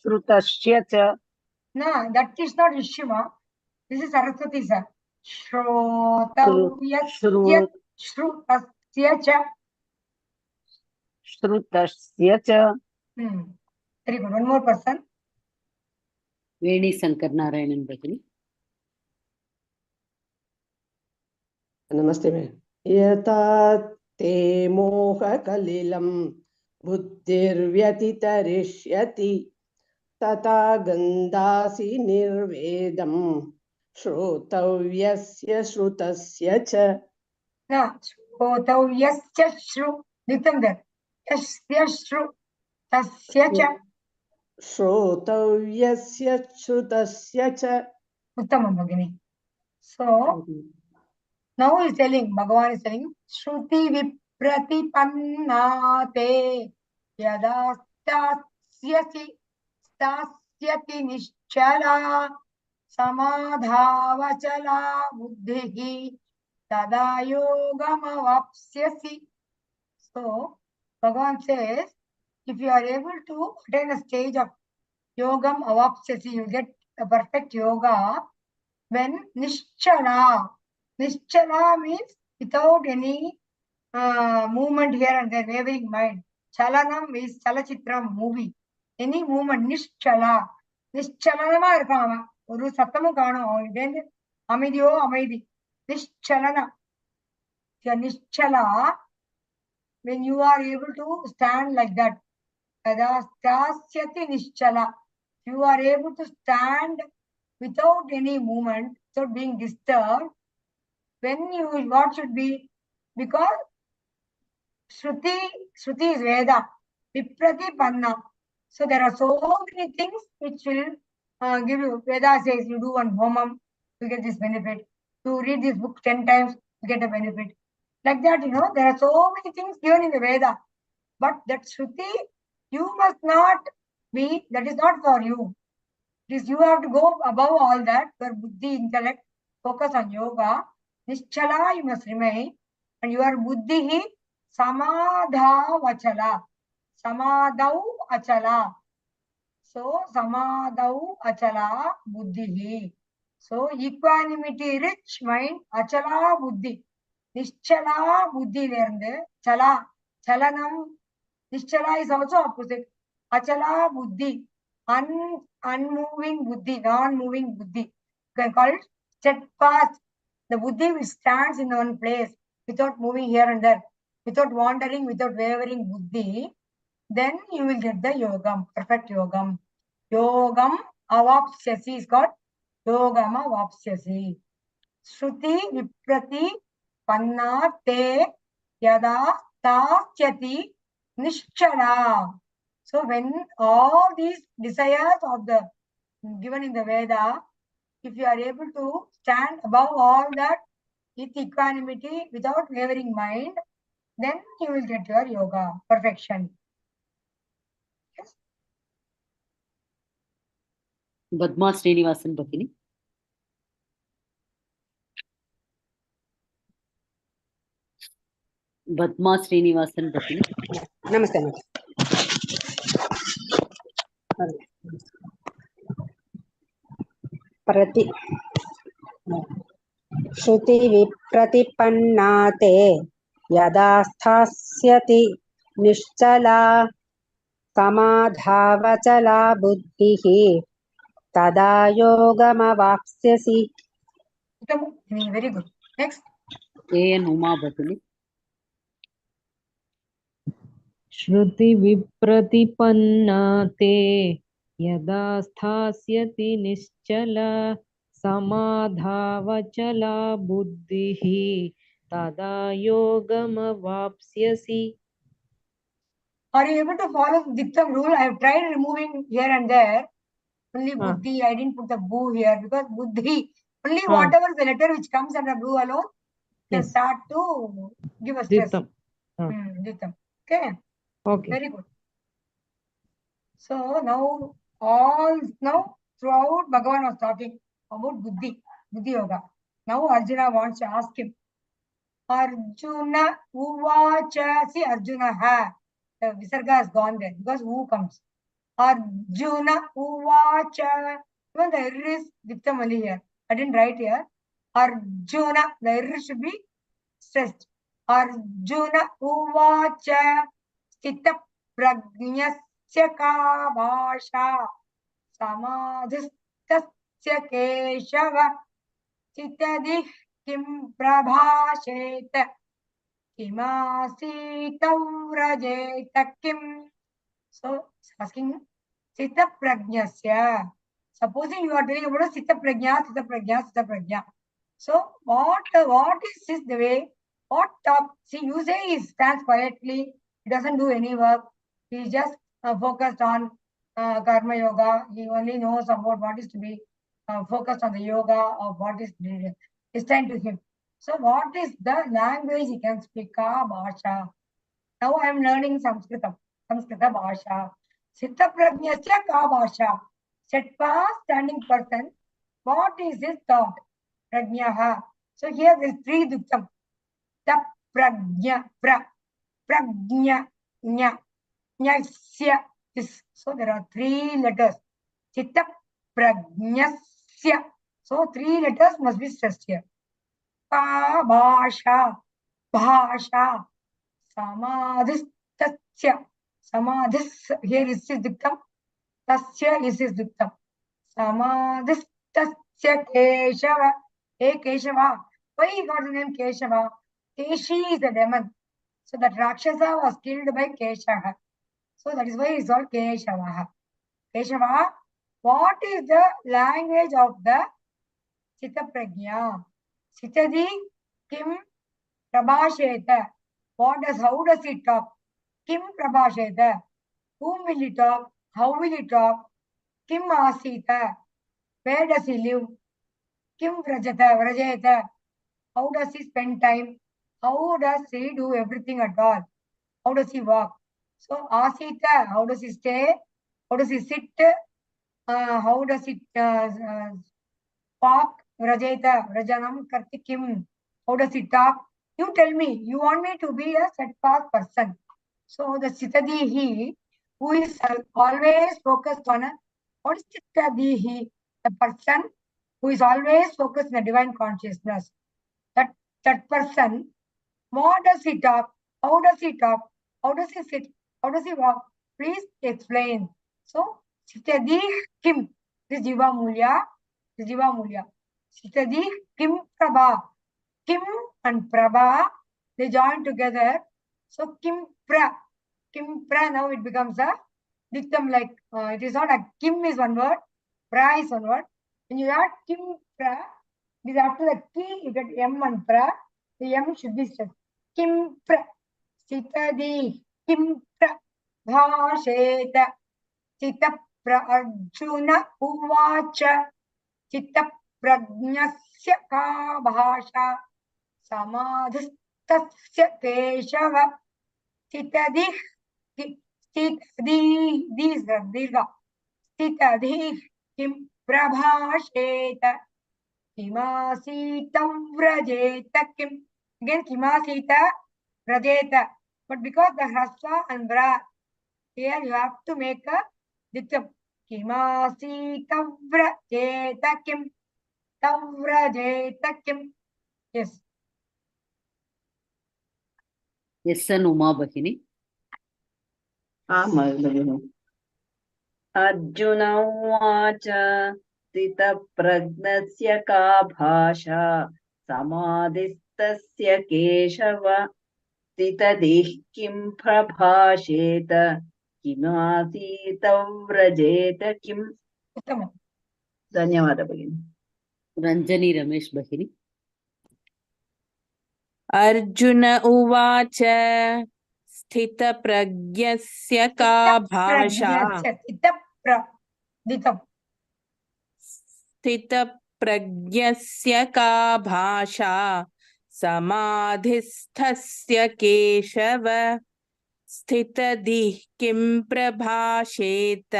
Srutasya cha. No, that is not Ishima. This is Saraswati sir. Shrotavyasya shrutasya cha. Shrutasya cha. Very good. One more person. Veni Sankar Narayanan Bhagini. Namaste ma'am. Yata te moha kalilam buddhirvyatitarishyati tata gandasi nirvedam shrotavyasya shrutasya cha. No, shrotavyasya shru. Nitam there. Yasya shru. Tasya cha. Shrotavyasya shrutasya cha. Uttamam Bhagini. So, now he is telling, Bhagavan is telling, Shruti vipratipanna yada stasyati nischala samadhavachala buddhihi tada yogamavapsyasi. So, Bhagavan says, if you are able to attain a stage of yogam avapsyasi, you get a perfect yoga when nischala. Nischala means without any movement here and there, wavering mind. Chalanam is chalachitram, movie. Any movement, nischala. Nischalama irukama. Oru sattamu kaanum. Then amidhiyo amidhi. Nischalana. If you are nischala, when you are able to stand like that, stasyati nischala. You are able to stand without any movement, without being disturbed. When you, what should be? Because Shruti is Veda, Vipratipanna. So there are so many things which will give you. Veda says you do one homam, you get this benefit. You read this book 10 times, you get a benefit. Like that, there are so many things given in the Veda. But that Shruti, you must not be, that is not for you. It is you have to go above all that, your buddhi, intellect, focus on yoga. Nischala, you must remain. And your buddhi, samadha vachala. Samadhau achala. So samadau achala buddhihi. So equanimity rich mind achala buddhi. Nischala buddhi lerundu chala chalanam. Nischala is also opposite. Achala buddhi. Unmoving buddhi, non-moving buddhi. You can call it steadfast. The buddhi which stands in one place without moving here and there, without wandering, without wavering buddhi, then you will get the yogam, perfect yogam. Yogam avapsyasi is called yogam avapsyasi. Shruti viprati panna te yada tasyati nischala. So when all these desires of the given in the Veda, if you are able to stand above all that with equanimity, without wavering mind, then you will get your yoga perfection. Yes. Padma Srinivasan Bhagini. Padma Srinivasan Bhagini. Namaste. Prati Shruti vipratipanna te yada sthasyati nischala samadhavachala buddhihi tada yogamavapsyasi. Very good. Next. A.N. Uma Bhagini. श्रुति विप्रतिपन्ना ते यदा स्थास्यति निश्चला समाधावचला बुद्धिः तदा योगमवाप्स्यसि. Are you able to follow the dictum rule? I have tried removing here and there. Only buddhi, I didn't put the boo here because buddhi, only whatever the letter which comes under boo alone can start to give us stress. Dictum. Dictum. Okay. Okay. Very good. So now throughout Bhagavan was talking about buddhi yoga. Now Arjuna wants to ask him. Arjuna uvacha. See Arjuna ha. The visarga has gone there because who comes. Arjuna uvacha. Even the error is dictum only here. I didn't write here. Arjuna, the error should be stressed. Arjuna uvacha stita prajnasya ka bhasha samadhistasya keshava chitadih kim prabhashet kimasita vrajeta kim. So it's asking Sita Prajnasya. Supposing you are telling about a Sita Prajna. So what is this the way? What talk? See, you say he stands quietly, he doesn't do any work, he just focused on karma yoga, he only knows about what is to be focused on the yoga of what is destined to him. So what is the language he can speak? Ka Bhasha. Now I am learning Sanskritam. Sanskrit Bhasha. Siddha Prajnasya ka Bhasha. Steadfast standing person. What is his thought? Prajnaha. So here there is three duktam. Ta prajna, prajna, nya, nyasya. So there are three letters. Chitta prajnasya. So three letters must be stressed here. Ka Bhasha. Bhasha. Samadhistasya. Samadhis, here is his diktam. Tasya is his diktam. Samadhistasya Keshava. Hey Keshava. Why he got the name Keshava? Keshi is a demon. So that Rakshasa was killed by Keshaha. So that is why he is called Keshava. Keshava, what is the language of the Chitta Prajna? Chitadi Kim Prabhasheta. How does he talk? Kim Prabhasheta. Whom will he talk? How will he talk? Kim Asita. Where does he live? Kim Vrajeta. How does he spend time? How does he do everything at all? How does he walk? So Asita, how does he stay? How does he sit? How does he walk? Vrajeta. Vrajanam Karti Kim. How does he talk? You tell me. You want me to be a steadfast person. So the Sitadihi, who is always focused on what is Chittadihi, the person who is always focused in the divine consciousness. That person, what does he talk? How does he talk? How does he sit? How does he walk? Please explain. So, Chittadih Kim, this Jiva Mulya, Chittadih Kim Prabha. Kim and Prabha, they join together. So, Kim Pra. Now it becomes a dictum, like it is not a Kim is one word, Pra is one word. When you add Kim Pra, it is after the Ki, you get M and Pra. The M should be stressed. Kim Pra. Chittadi Kim Pra. Bhasheta. Chitta Pra Arjuna Uvacha. Chitta Prajnasya Ka Bhasha. Samadhistasya Keshava. Chittadih. Stitadih Kim Prabhasheta. Kimasita Vrajeta Kim. Again, Kimasita Vrajeta. But because the Hrasva and Vra, here you have to make a dictum. Kimasita Vrajeta Kim. Tavrajeta Kim. Yes. Yes, sir, Uma Bhagini. Arjun उवाच स्थितप्रज्ञस्य का भाषा समाधिस्तस्य केशव स्थितदिः किं प्रभाषेत किमासीत व्रजेत किम्. धन्यवादः भगिनी. Ranjani Ramesh Bhagini. Arjun उवाच स्थितप्रज्ञस्य का भाषा स्थितप्रज्ञस्य का भाषा समाधिस्थस्य केशव स्थितदिः किं प्रभाषेत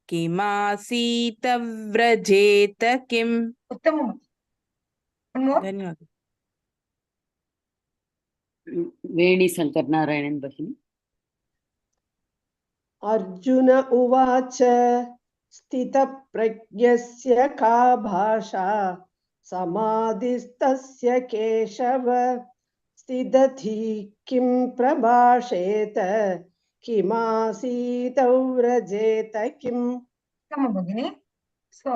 किमासीत व्रजेत किम्. उत्तमम्. धन्यवादः. Veni Sankar Narayanan Bhagini. Arjun उवाच स्थितप्रज्ञस्य का भाषा समाधिस्तस्य केशव स्थितधिः किं प्रभाषेत किमासीत व्रजेत किम्. Come on, Bhagini. So,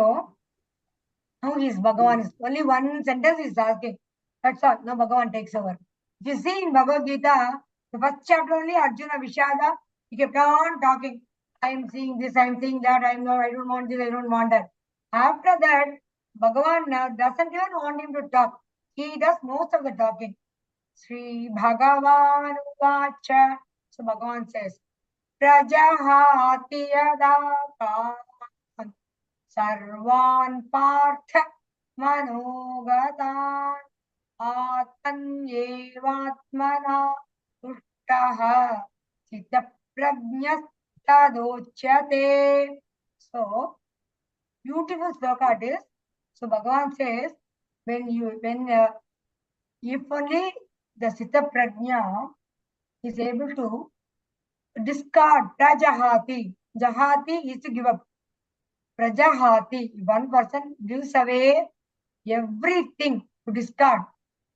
now his Bhagavan is only one sentence is asking. That's all. Now Bhagavan takes over. If you see in Bhagavad Gita, the first chapter only Arjuna Vishada, he kept on talking. I am seeing this, I am seeing that, I don't want this, I don't want that. After that, Bhagavan doesn't even want him to talk. He does most of the talking. Sri Bhagavan Uvacha. So Bhagavan says, Prajahati Yada Sarvan Partha Manogatan Atmanyevatmana Tushtaha Chitta Prajnastadochate. So, beautiful sloka it is. So, Bhagavan says, if only the Chitta Prajna is able to discard Prajahati. Jahati is to give up. Prajahati, one person gives away everything to discard.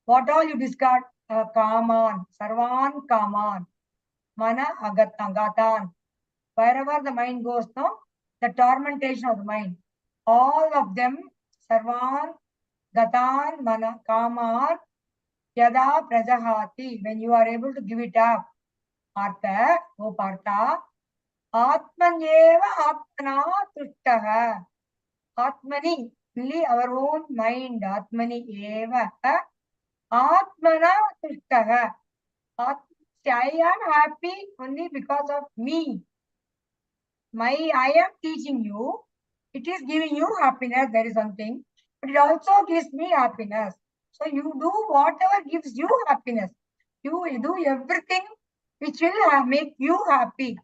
What all you discard? Kaman, Sarvan Kaman, Mana Agatan. Wherever the mind goes, no, the tormentation of the mind. All of them, Sarvan, Gatan, Mana, Kaman, Yada Prajahati, when you are able to give it up. Partha, O Partha, Atmanyeva Atmana Tushtaha. Atmani, only our own mind. Atmani eva. Atmana Tushtaha. I am happy only because of me. I am teaching you. It is giving you happiness. There is something. But it also gives me happiness. So you do whatever gives you happiness. You do everything which will make you happy.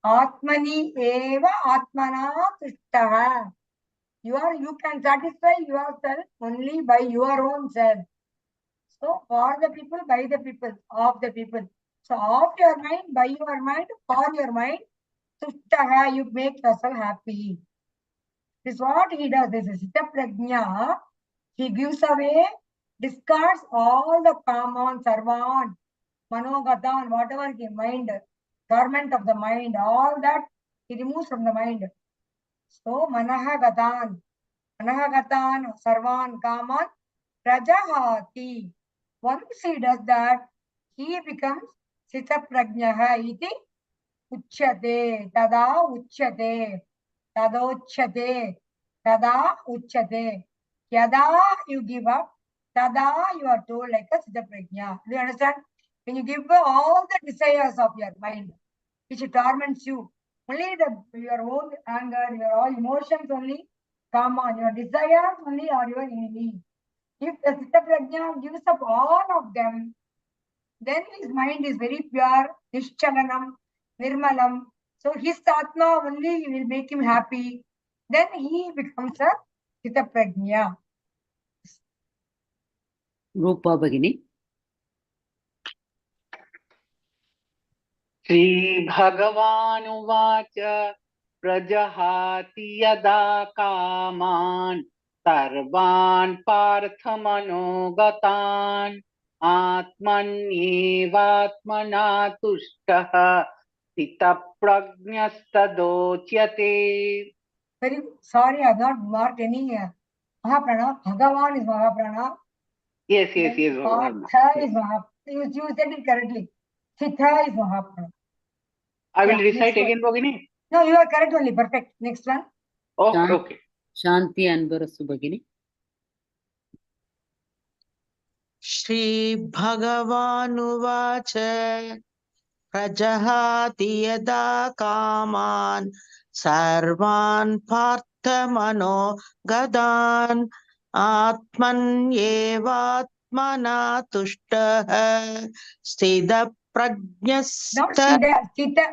Atmani eva Atmana Tushtaha. You can satisfy yourself only by your own self. So for the people, by the people, of the people. So of your mind, by your mind, for your mind, Tushtaha, you make yourself happy. This is what he does. This is Sita Prajna. He gives away, discards all the Kaman, Sarvan, Manogatan, whatever he mind, torment of the mind, all that he removes from the mind. So Manaha Gatan, Sarvan, Kaman, Rajahati. Once he does that, he becomes Sita Prajnaha iti Uchyate, Tada Uchyate, Tadochyate, Tada Uchyate. Yada you give up, Tada you are told like a Sita Prajna. Do you understand? When you give up all the desires of your mind, which torments you, only your own anger, your all emotions only come on, your desires only are your enemy. If the Sita Prajna gives up all of them, then his mind is very pure, Nishchalanam, Nirmalam. So his Atma only will make him happy. Then he becomes a Sita Prajna. Rupa Bhagini. श्रीभगवानुवाच प्रजहाति यदा कामान् सर्वान् पार्थमनोगतान् आत्मन्येवात्मना तुष्टः स्थितप्रज्ञस्तदोच्यते. Very sorry, I have not marked any Mahaprana. Bhagavan is Mahaprana. Yes. Partha is Mahaprana. You said it correctly. Sitha is Mahaprana. I will recite again, Bhagini. No, you are correct only. Perfect. Next one. Okay. Shanti Anbarasu Bhagini. श्रीभगवानुवाच प्रजहाति यदा कामान् सर्वान् पार्थमनो गदान् आत्मन्येवात्मना तुष्टः स्थितप्रज्ञस्तदोच्यते.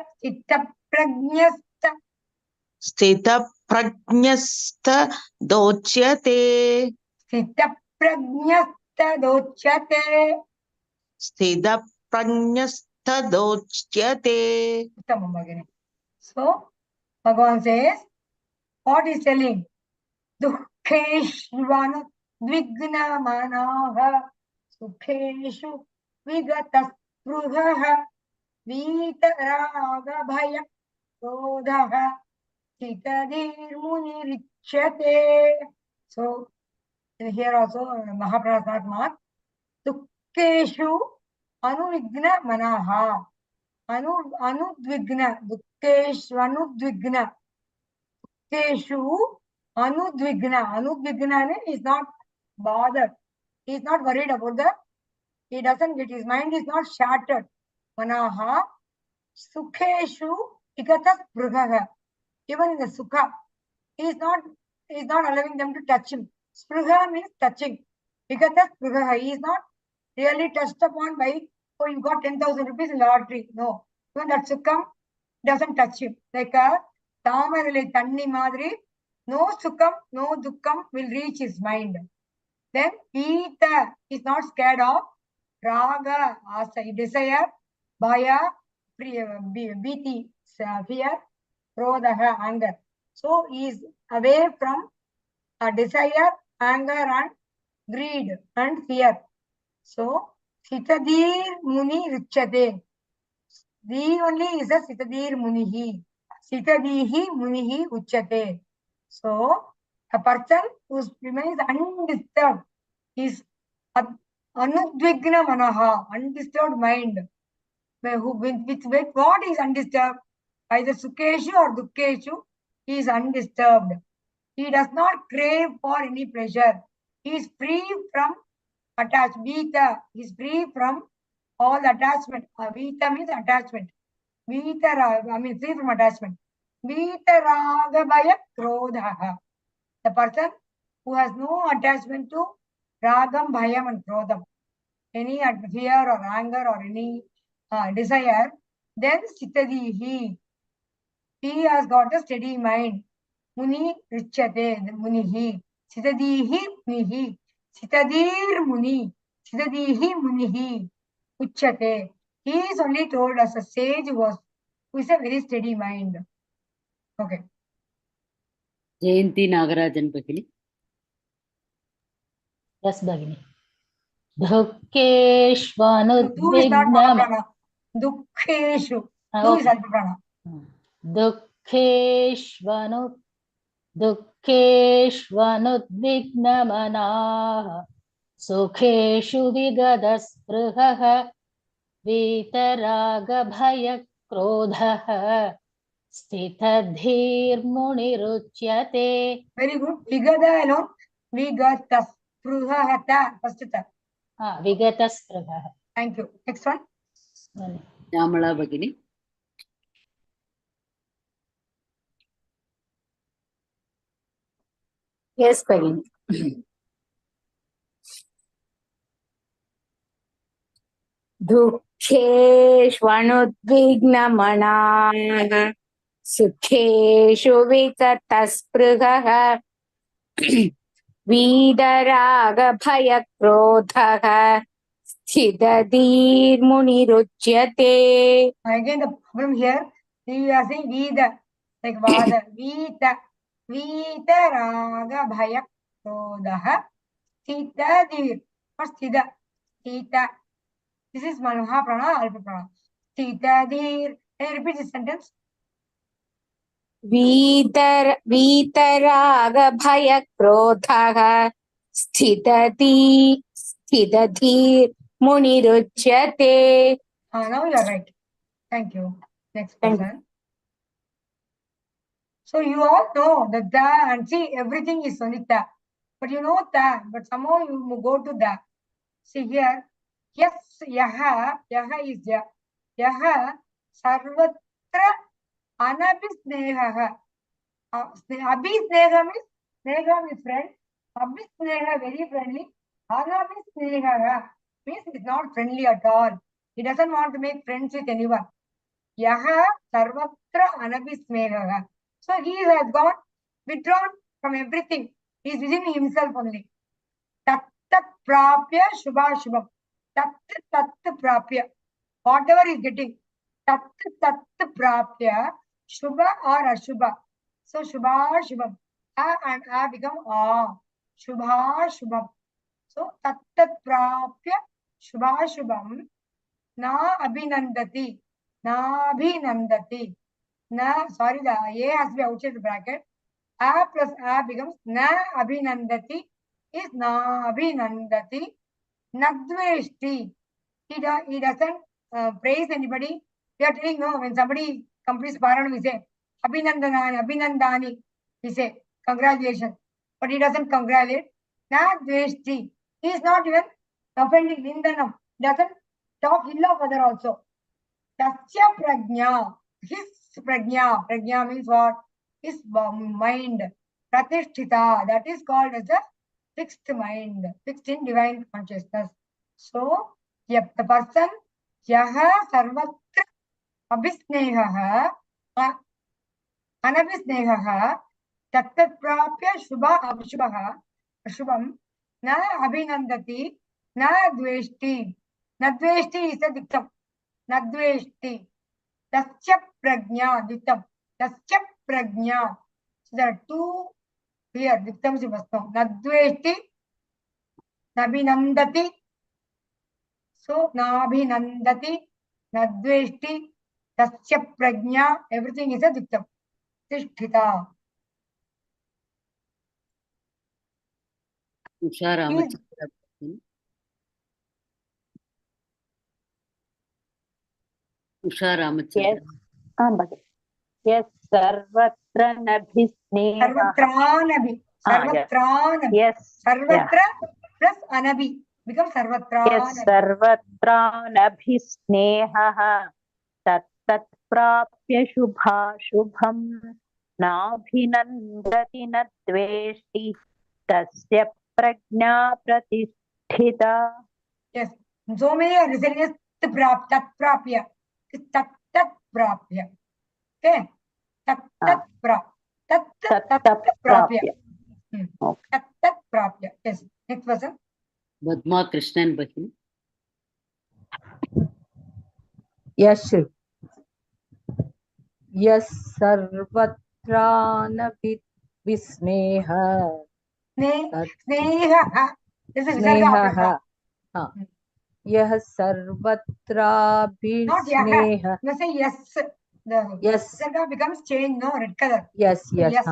स्थितप्रज्ञस्तदोच्यते. So, Bhagavan says, what is telling? Dukkeshvana dvigna manaha sukheshu vigatasruhaha vitaraga bhaya krodhaha chitadir munirichyate. So, here also Mahaprasad Mark. Dukkeshu anuvigna manaha. Anudvigna. Dukkeshu anudvigna. Dukkeshu anudvigna. Anudvigna is not bothered. He is not worried about he doesn't get, his mind is not shattered. Manaha sukheshu igatas spruhaha. Even in the sukha, he is not allowing them to touch him. Spruha means touching. Igatas spruhaha. He is not really touched upon by, oh, you got 10,000 rupees in lottery. No. Even that sukham doesn't touch him. Like a tamarale tanni madri, no sukham, no dukkam will reach his mind. Then Pita is not scared of raga, asa, desire, bhaya, bhiti, fear, krodha, anger. So he is away from desire, anger, and greed and fear. So Sitadir Muni Richate. The only is a Sitadir Munihi. Sitadihi Munihi Uchate. So a person who remains undisturbed is Anudvigna Manaha, undisturbed mind. With what is undisturbed? Either Sukheshu or Dukkeshu, he is undisturbed. He does not crave for any pleasure. He is free from attachment. Vita is free from all attachment. Vita means attachment. Vita, means free from attachment. Vita raga bhaya krodha. The person who has no attachment to ragam, bhayam and krodham, any fear or anger or any desire, then sitadihi. He has got a steady mind. Muni richate, munihi. Sitadihi munihi. Sitadir muni. Sitadihi munihi. Uchate. He is only told as a sage who is a very steady mind. Okay. Jayanti Nagarajan Bhagini. Yes, Bhagini. Who is not Dukkeshvanuddvignam. Mahaprana? Dukkeshu. Who is Okay. Alpaprana? Dukkeshvanuddvignamanaः Sukheshu vigadasprihah Vitaragbhayakrodhah Sthitadhirmuniruchyate. Very good. Vigada alone. Vigata. Spruhahata. First ta. Vigatasprihah. Thank you. Next one. Shyamala Bhagini. Yes, Bhagini. Dukkeshvanuddvignamanaः Sukheshu vikataspruhah Vidaragbhayakrodhah Sthitadhirmuniruchyate. Again, the problem here, we are saying Vida, like Vada, Vita, Vita Raga Bhaya Krodaha, Sita Dir, or Sthida, Sita. This is Mahaprana, Alpaprana. Sita Dir. Can you repeat this sentence? Vitaragbhayakrodhah Sthitadhirmuniruchyate. Now you are right. Thank you. Next person. So you all know that the and see everything is only ta. But you know ta, but somehow you go to the. See here, yes, yaha is ya. Yaha sarvatra anabhisneha. Abhisneha means sneha is friend. Abhisneha very friendly. Anabhisneha means it's not friendly at all. He doesn't want to make friends with anyone. Yaha sarvatra anabhisneha. So he has got withdrawn from everything. He is within himself only. Tat prapya shubha shubham. Tat prapya. Whatever he is getting. Tat prapya shubha or ashubha. So shubha shubham. A and A become A. Shubha shubham. So tat prapya shubha shubham. Na abhinandati. Na abhinandati. Na, sorry, the A has to be outside the bracket. A plus A becomes na abhinandati is na abhinandati. Nadveshti. He doesn't praise anybody. We are telling no, when somebody completes Paranam, we say Abhinandani. We say congratulations. But he doesn't congratulate. Nadveshti. He is not even offending Nindanam. Doesn't talk ill of other also. Tasya prajna. His prajna. Prajna means what? His mind. Pratisthita. That is called as a fixed mind. Fixed in divine consciousness. So, yep, the person yaha sarvatra abhisnehaha anabhisnehaha tattat prapya shubha abshubhaha ashubham na abhinandati na dveshti. Nadveshti is a diktam. Nadveshti. Tasya prajna diktam. Tasya prajna. So there are two here diktams you must know. Nadveshti, nabhinandati. So nabhinandati, nadveshti, tasya prajna. Everything is a diktam. Tishthita. Usha Ramachandra Bhagini. Usha Ramachandra. Yes, sarvatra nabhisneha. Sarvatranabi. Yes. Sarvatra plus anabi becomes sarvatra. Yes, sarvatra nabhisneha. Tat prapya shubha shubham. Nabhinandati nadveshti. Tasya prajna pratisthita. Yes. So many are listening as tat prapya. Tat prapya. Okay. Tat prapya. Tat prapya. Yes. Next person. Padma Krishnan Bhagini. Yes. Yes, sarvatra विस्नेह स्नेहः. This is Visarga स्नेहः after ka. यः Not सर्वत्राभिस्नेह yaha. You say yes. The yes Visarga becomes change, no, red color. yes So yes yes.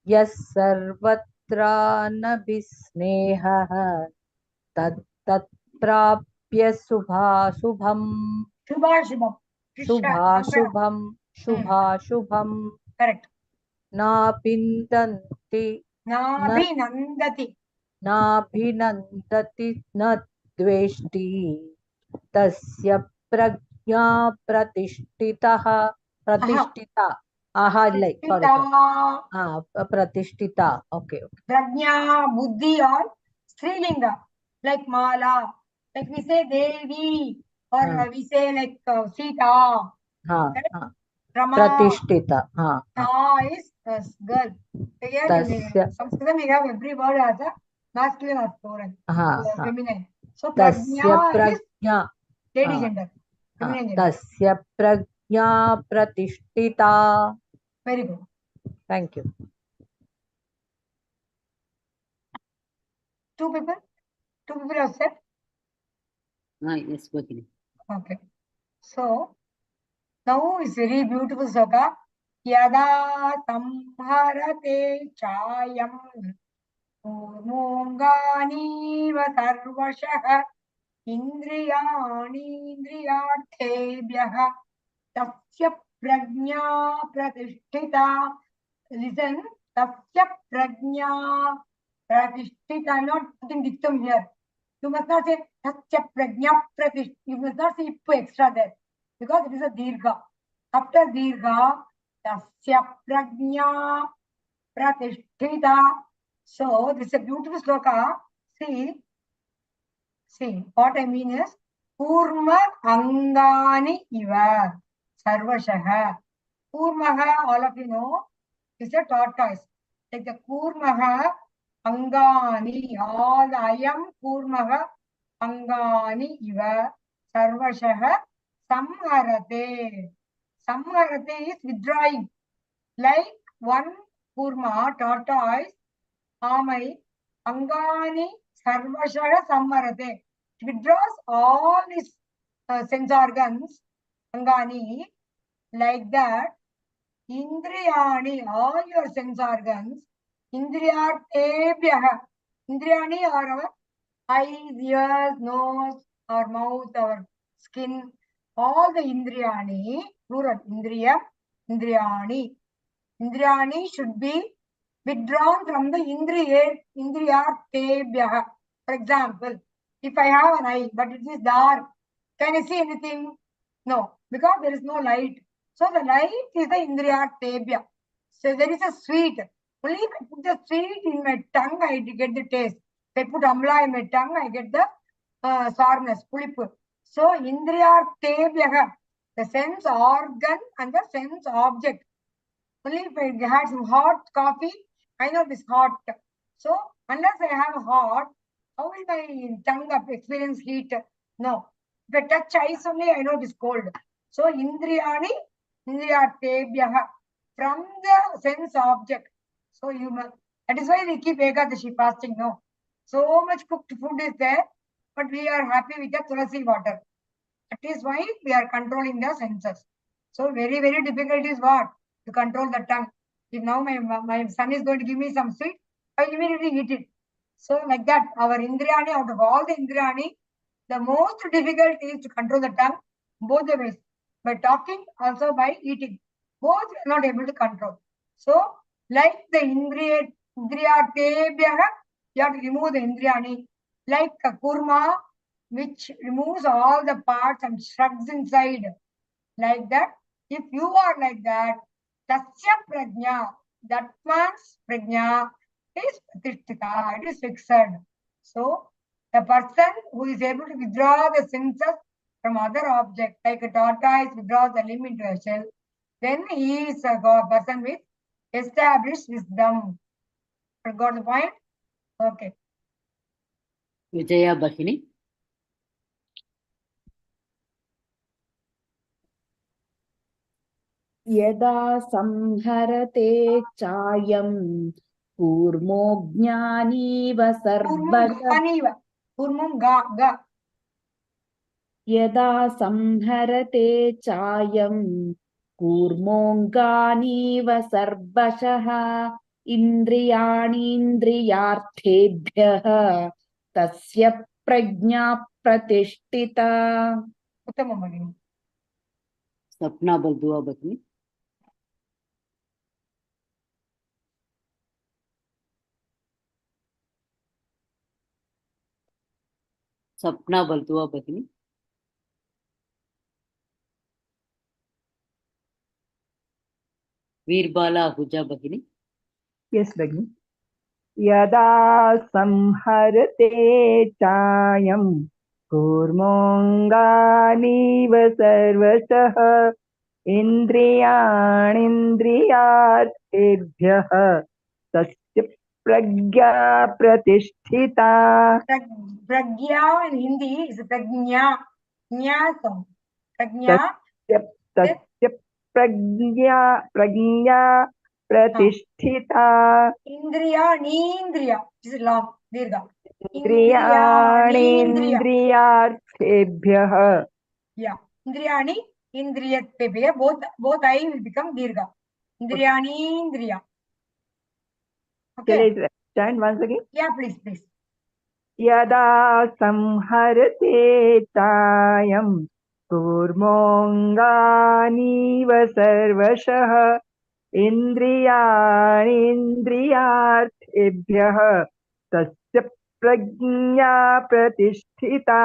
यः सर्वत्रानभिस्नेहः तत्प्राप्य शुभाशुभम् Shubhashubham. शुभाशुभम् Correct. नाभिनन्दति न द्वेष्टि तस्य प्रज्ञा प्रतिष्ठिता प्रतिष्ठिता okay Prajna, Buddhi or Strilinga, like Mala, like we say Devi, or we say like Sita. Rama. Pratishtita. Is girl. Here in Sanskrit we have every word as a masculine or plural, feminine. So Prajna is lady gender, feminine gender. Tasya prajna pratishtita. Very good. Thank you. Two people have said. Yes, Bhagini. Okay. So now is very beautiful sloka. Yada samharate chayam mungani vasarvashah indriyani indriyarthebhyah tasya prajna pratishtita. Listen, tasya prajna pratishtita. I'm not putting dictum here. You must not say tasya prajna pratishtita. You must not say ippu extra there, because it is a dirgha. After dirgha, tasya prajna pratishtita. So this is a beautiful sloka. See, what I mean is Kurma Angani Iva Sarvashaha. Kurmaha, all of you know, is a tortoise. Like the Kurmaha Angani, all the I am Kurmaha Angani Iva Sarvashaha Samharate. Samharate is withdrawing. Like one Kurma, tortoise, Amai, Angani Sarvashaha Samharate. It withdraws all its sense organs, Angani, like that. Indriyani, all your sense organs, Indriyartebhyah. Indriyani are our eyes, ears, nose, our mouth, our skin, all the Indriyani, plural, Indriya, Indriyani. Indriyani should be withdrawn from the Indriyartebhyah. For example, if I have an eye, but it is dark, can I see anything? No, because there is no light. So the light is the Indriyartebhyah. So there is a sweet. Only if I put the sweet in my tongue, I get the taste. If I put amla in my tongue, I get the sourness, pulipu. So Indriyartebhyah, the sense organ and the sense object. Only if I had some hot coffee, I know it is hot. So unless I have hot, how will my tongue experience heat? No. If I touch ice only, I know it is cold. So Indriyani, Indriyartebhyah, from the sense object. So you must, that is why we keep Ekadashi fasting, no. So much cooked food is there, but we are happy with the tulasi water. That is why we are controlling the senses. So very, very difficult is what? To control the tongue. If now my son is going to give me some sweet, I will immediately eat it. So like that, our Indriyani, out of all the Indriyani, the most difficult is to control the tongue, both the ways. By talking, also by eating. Both we are not able to control. So, like the Indriyartebhyah, you have to remove the Indriyani. Like a kurma, which removes all the parts and shrugs inside. Like that, if you are like that, tasya prajna, that man's prajna is pratishtita, it is fixed. So, the person who is able to withdraw the senses from other objects, like a tortoise withdraws the limb into a shell, then he is a person with established wisdom. Got the point? Okay. Vijaya Bhagini. यदा संहरते चायं कूर्मोऽज्ञानीव सर्वशः यदा संहरते चायं कूर्मोऽङ्गानीव सर्वशः इन्द्रियाणीन्द्रियार्थेभ्यः तस्य प्रज्ञा प्रतिष्ठिता. उत्तमं भगिनि. सपना बलदुआ भगिनी. सपना बलदुआ भगिनी. वीरबाला आहुजा भगिनी. यस भगिनी. यदा संहरते चायं कूर्मोऽङ्गानीव सर्वशः इन्द्रियाणीन्द्रियार्थेभ्यः तस्य प्रज्ञा प्रतिष्ठिता. Pragya in Hindi is prajna. Nya sound. Prajna. तस्य प्रज्ञा प्रतिष्ठिता. Indriya, neendriya. This is long. Dirgha. इन्द्रियाणीन्द्रियार्थेभ्यः. Yeah. Indriyani, indriyatebhya. Both I will become dirgha. Indriyani, indriya. Okay. Shall I stand once again? Yeah, please. यदा संहरते चायं कूर्मोऽङ्गानीव सर्वशः इन्द्रियाणीन्द्रियार्थेभ्यः तस्य प्रज्ञा प्रतिष्ठिता.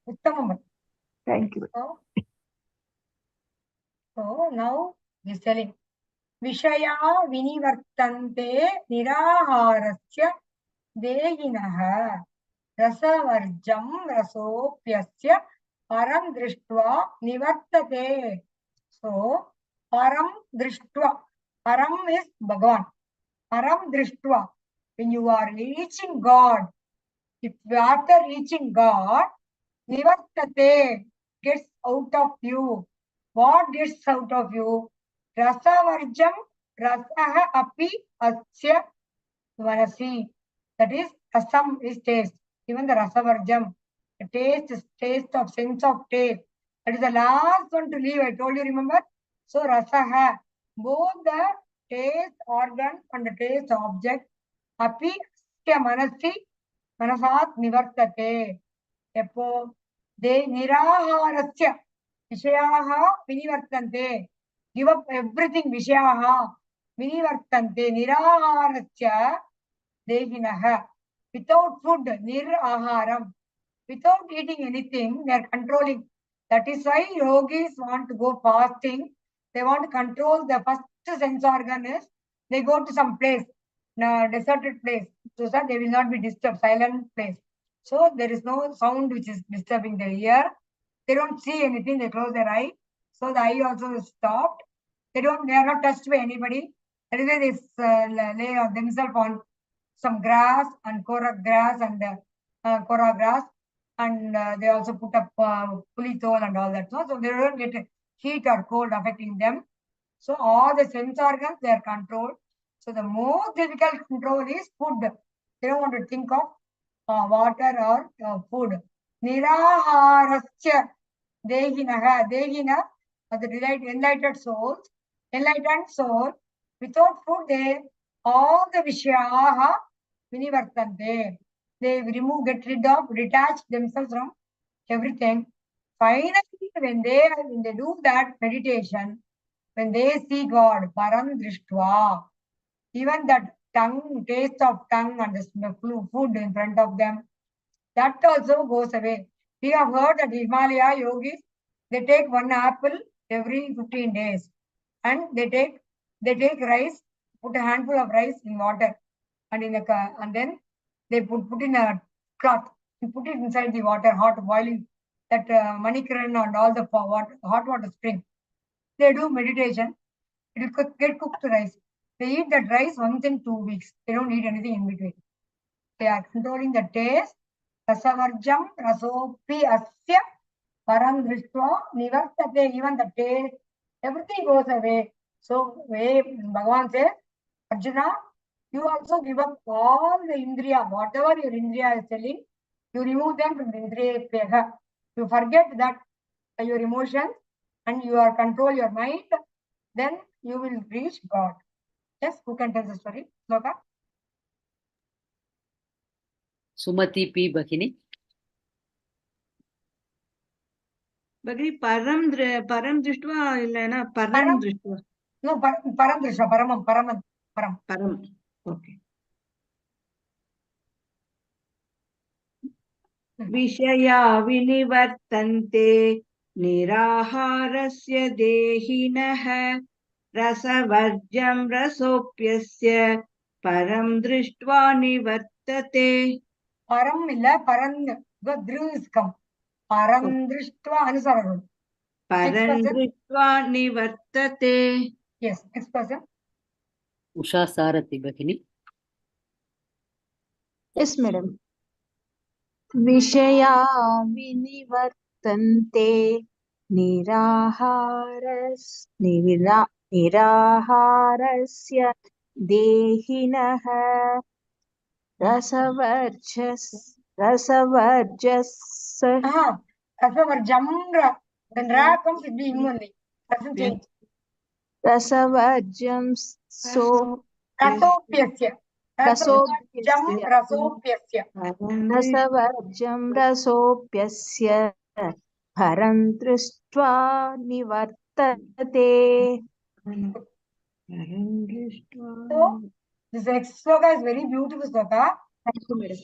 Uttamam. Thank you. So now he is telling Vishaya vinivartante niraharasya dehinah rasavarjam rasopyasya param drishtva nivartate. So param drishtva. Param is Bhagavan. Param drishtva. When you are reaching God, if after reaching God, nivartate gets out of you. What gets out of you? Rasavarjam rasaha api asya vanasi. That is, rasam is taste. Even the rasavarjam, the taste is taste of sense of taste. That is the last one to leave. I told you, remember? So rasaha, both the taste organ and the taste object, api asya manasi, manasat nivartate. Epo, de niraharasya. Vishayaha vinivartante. Give up everything. Vishayaha vinivartante. Niraharasya dehinaha. Without food, niraharam. Without eating anything, they are controlling. That is why yogis want to go fasting. They want to control the first sense organ is they go to some place, deserted place, so that they will not be disturbed, silent place. So there is no sound which is disturbing their ear. They don't see anything, they close their eye. So the eye also is stopped. They are not touched by anybody. That is why they lay themselves on some grass and korak grass and kora grass. And they also put up pulitol and all that. So they don't get heat or cold affecting them. So all the sense organs, they are controlled. So the most difficult control is food. They don't want to think of water or food. Niraharasya dehinaha. Dehina are the enlightened souls. Enlightened soul. Without food, they all the vishyaha vinivartante. They remove, get rid of, detach themselves from everything. Finally, when they do that meditation, when they see God, param drishtva, even that tongue, taste of tongue and the food in front of them, that also goes away. We have heard that Himalaya yogis, they take one apple every 15 days. And they take rice, put a handful of rice in water, and then they put in a cloth, and put it inside the water, hot boiling, that Manikiran and all the hot water spring. They do meditation. It will get cooked rice. They eat that rice once in 2 weeks. They don't eat anything in between. They are controlling the taste. Rasavarjam rasopi asya param drishtva nivartate. Even the taste, everything goes away. So, Bhagavan says, Arjuna, you also give up all the Indriya, whatever your Indriya is telling, you remove them from the Indriya Peha. You forget that your emotions and you are control your mind, then you will reach God. Yes, who can tell the story? Sloka? Sumati P. Bhagini. भगिनी परम दृष्ट्वा इल्लेना परम दृष्ट्वा No, param drishya, param. Okay विषया विनिवर्तन्ते निराहारस्य देहिनः रसवर्ज्यं रसोऽप्यस्य परं दृष्ट्वा निवर्तते Param illa paran, the dru is come. Param drishtva anusararu. परं दृष्ट्वा निवर्तते. Yes, next person. Usha Sarati Bhagini. Yes, madam. विषया विनिवर्तन्ते निराहारस्य देहिनः रसवर्जस् Rasavarjamra. When ra comes, it be in only. Doesn't change. रसवर्जं Rasopyasya. Rasopyasya. रसवर्जं रसोऽप्यस्य भरं दृष्ट्वा निवर्तते. So, this next sloka is very beautiful sloka. Thank you, madam.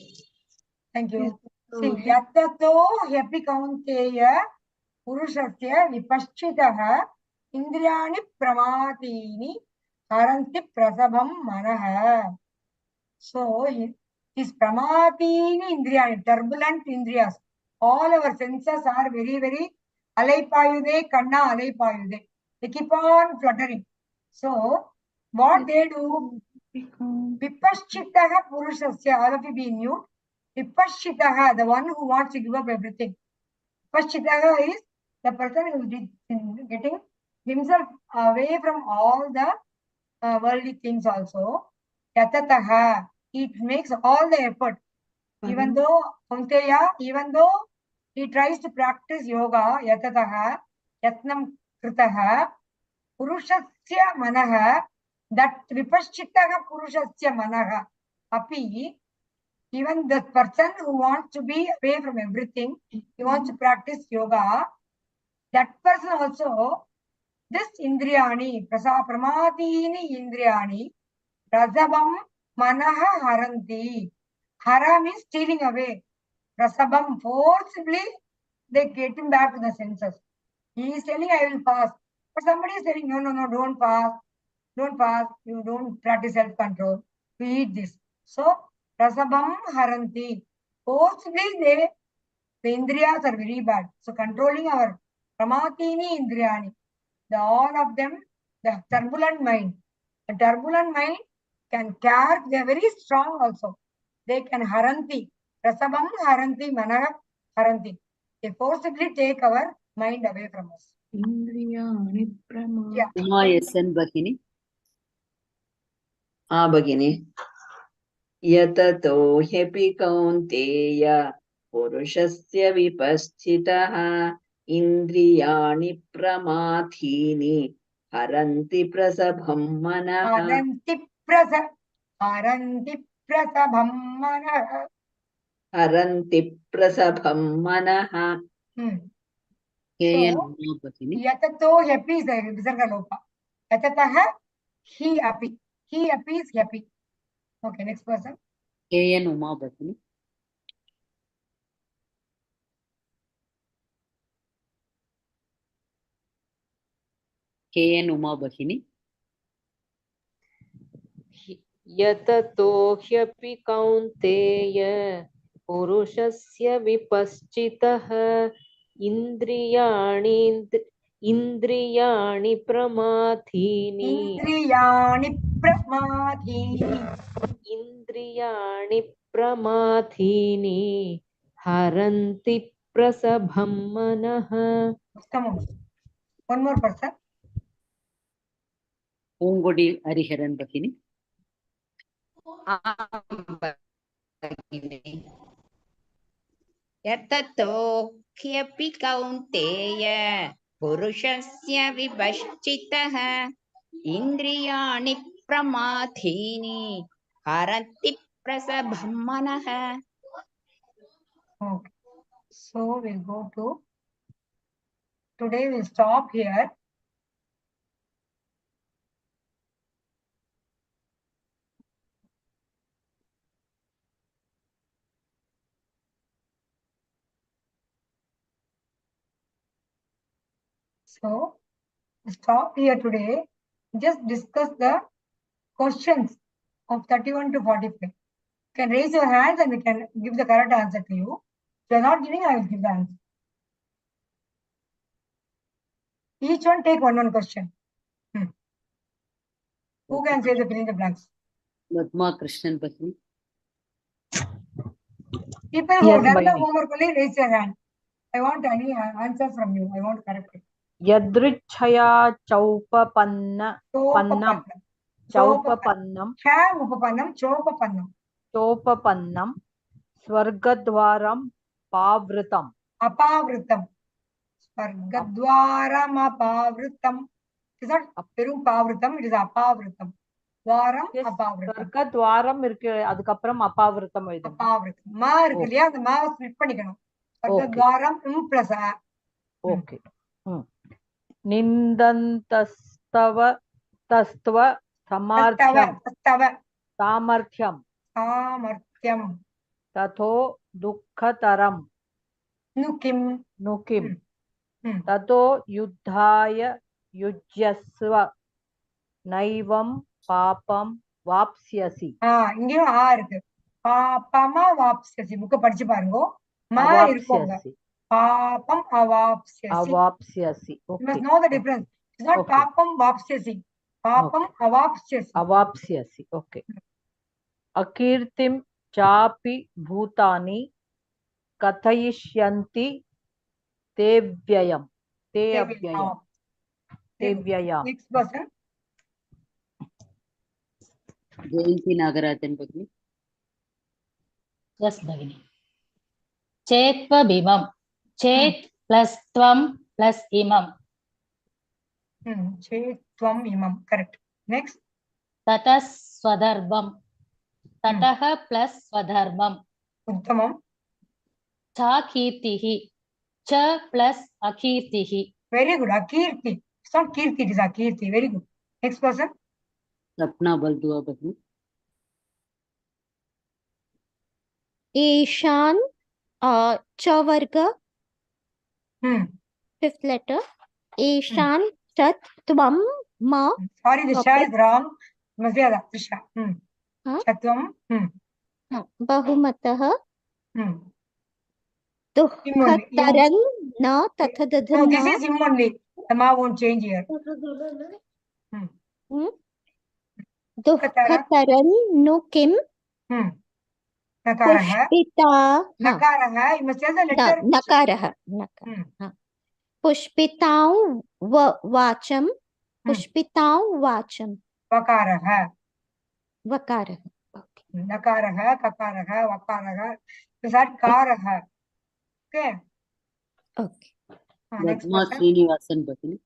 Thank you. See, yatato hyapi kaunteya purushasya vipaschitaha indriyani pramatini haranti prasabham manaha. So, his pramatini indriyani, turbulent indriyas. All our senses are very, very alaipayude, kanna alaipayude. They keep on fluttering. So, what they do? Vipaschitaha purushasya, all of you be new. Vipaschitaha, the one who wants to give up everything. Vipaschitaha is the person who is getting himself away from all the worldly things also. Yatataha, it makes all the effort. Even though Kaunteya, even though he tries to practice yoga, yatataha, yatnam kritaha, purushasya manaha, that vipaschitaha purushasya manaha, api, even the person who wants to be away from everything, he wants to practice yoga, that person also, this indriyani, pramatini indriyani, prasabam manaha haranti. Hara means stealing away. Prasabam, forcibly, they get him back to the senses. He is telling, I will fast. But somebody is telling, no, don't fast. Don't fast. You don't practice self-control. You eat this. So, prasabam haranti. Forcibly, the indriyas are very bad. So, controlling our pramatini indriyani. All of them, the turbulent mind. The turbulent mind can carry, they are very strong also. They can haranti. Prasabam haranti, manaha haranti. They forcibly take our mind away from us. Indriyani Uma SN Bhagini. भगिनी यततो ह्यपि कौन्तेय पुरुषस्य विपस्थितः इन्द्रियाणि प्रमाथीनि हरन्ति प्रसभं मनः हरन्ति प्रसभं मनः Yatato happy is the visarga lopa. Yatataha he happy. He happy is happy. Okay, next person. KN Uma Bhagini. KN Uma Bhagini. यततो ह्यपि कौन्तेय पुरुषस्य विपश्चितः इन्द्रियाणि प्रमाथीनि हरन्ति प्रसभं मनः. One more person. Pongodi Hariharan Bhagini. यततो ह्यपि कौन्तेय पुरुषस्य विपश्चितः इन्द्रियाणि प्रमाथीनि हरति प्रसभं मनः. Okay. So we'll go to, today we'll stop here. So stop here today. Just discuss the questions of 31 to 45. You can raise your hands and we can give the correct answer to you. If you are not giving, I will give the answer. Each one take one question. Who can say the filling the blanks? Padma Krishnan Bhagini. People who Yes, have done the Bhagini. homework only raise your hand. I want any answer from you. I want to correct it. Yadrichaya Chaupapannam. Chaupapannam. Chaupapanam. Chopapannam. Chopapannam. Swargadwaram Pavritam. Apavritam. Swargadwaram apavritam. It is not Perum Pavritam, it is Apavritam. Dwaram Apavritam. Swargadwaram இருக்கு அதுக்கப்புறம் அபாவிருத்தம் எழுதணும். Apavritam. மா இருக்கு இல்லையா அந்த மாவை split பண்ணிக்கணும். Swargadwaram plus a. Okay. Nindantastava tastva samarthyam. Samarthyam. Samarthyam. Tatho dukkataram. Nukim. Nukim. Tato yuddhaya yujyasva. Naivam papam vapsyasi. இங்கேயும் ஆ இருக்கு. பாபமா வாப்ஸ்யசி. புக்க படிச்சு பாருங்க. மா இருக்குங்க. Papam avapsyasi. Avapsyasi. Okay. You must know the difference. It's not papam vapsyasi. Papam avapsyasi. Avapsyasi. Okay. Akirtim chapi bhutani kathayishyanti tevyayam. Tevyayam. Next person. Jayanti Nagarajan Bhagini. Yes, Bhagini. Chetva bimam. Chet plus tvam plus imam. Chet tvam imam. Correct. Next. Tatas swadharvam. Tataha plus swadharvam. Uttamam. Cha kirtihi. Cha plus akirtihi. Very good. Akirti. It's not kirti, it is akirti. Very good. Next person. Sapna Baldua Bhagini. Ishan Chavarga. Fifth letter. Ishan Chat Tvam Ma. Sorry, the sha is wrong. Must be other. Sha. Chatvam. Bahumataha. Dukkataran na tathadadana. No, this is him only. The ma won't change here. Dukkataran no kim. Pushpita. Nakaraha. You must tell the letter. Nakaraha. Pushpitau vacham. Pushpitau vacham. Vakaraha. Vakaraha. Nakaraha, kakaraha, vakaraha. Is that karaha? Okay. Okay. Padma Srinivasan Bhagini.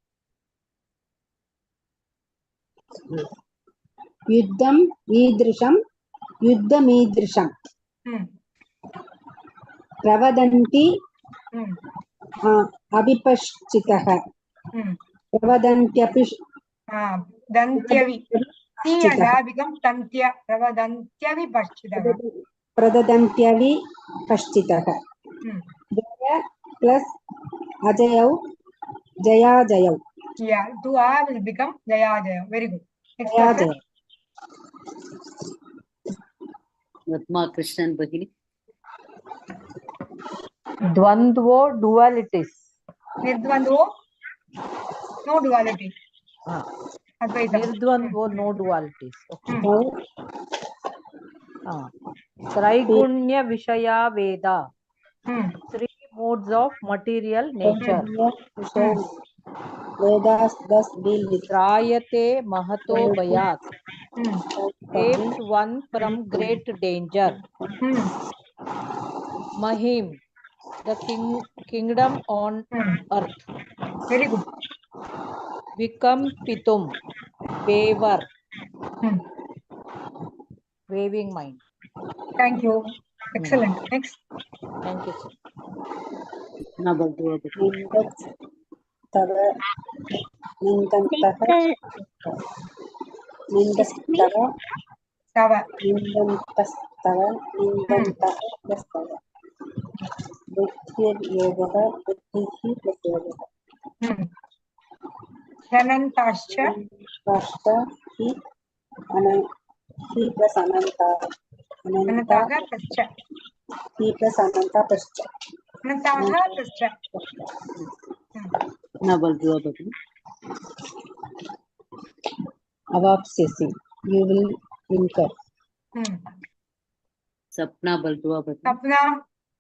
Yuddham idrisham. Yuddhamidrisham. Pravadanti abhipaschitaha. Pravadantyapis. Dantyavi. T and A become Tantya. Pravadantyavi Paschitaha. Pradadantyavi Paschitaha. Jaya plus Ajayav. Jaya Jayav. Yeah, to A will become Jaya Jaya. Very good. Next Jaya person. Jaya. Padma Krishnan Bhagini. Dvandvo dualities. Nirdvandvo. No duality. Nirdvandvo no dualities. Okay. Traigunya Vishaya Veda. 3 modes of material nature. Vedas thus deal with Trayate mahato bayat. Paham. Saves one from great danger. Mahim, the kingdom on earth. Very good. Vikam pitum, waver. Waving mind. Thank you. Excellent. Next. Thank you, sir. Sapna Baldua Bhagini. Nindastava Nindantaha Nindastava Tava. Nindantastava Nindantaha Nindastava Buddhir Yogaha Buddhihi plus Yogaha Shanantascha. Pashta Hi Hi plus Ananta Ananta Anantaha tascha. Hi plus Ananta Pascha Anantaha tascha. Sapna Baldua Bhagini. Avapsyasi you will incur. Sapna Baldua Bhagini. Sapna.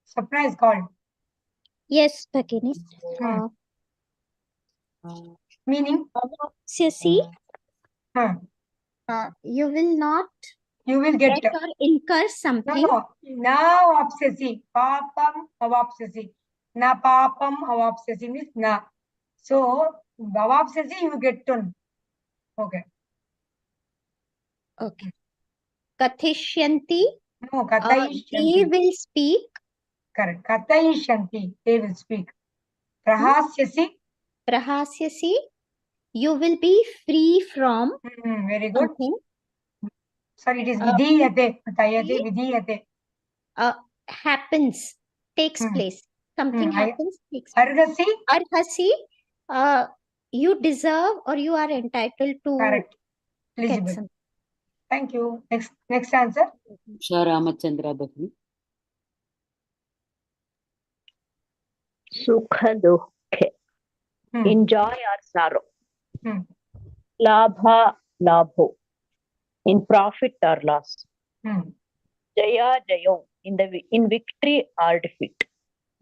Sapna is called. Yes, Bhagini. Meaning? Avapsyasi. You will not. You will get or incur something. No. Na avapsyasi. Papam avapsyasi. Na papam avapsyasi means na. So, avapsyasi you get to. Okay. Okay. Kathishyanti. No, They katayishyanti. will speak. Correct. Katayishyanti. They will speak. Prahasyasi. Prahasyasi. You will be free from very good. something. Sorry, it is vidiyate. Tayate vidiyate. Happens. Takes place. Something happens. Takes place. Arhasi. Arhasi. You deserve or you are entitled to. Correct. Get Eligible. something. Thank you. Next answer. Usha Ramachandra Bhagini. Sukha dukhe. Enjoy or sorrow. Labha labho. In profit or loss. Jaya jayo. In victory or defeat.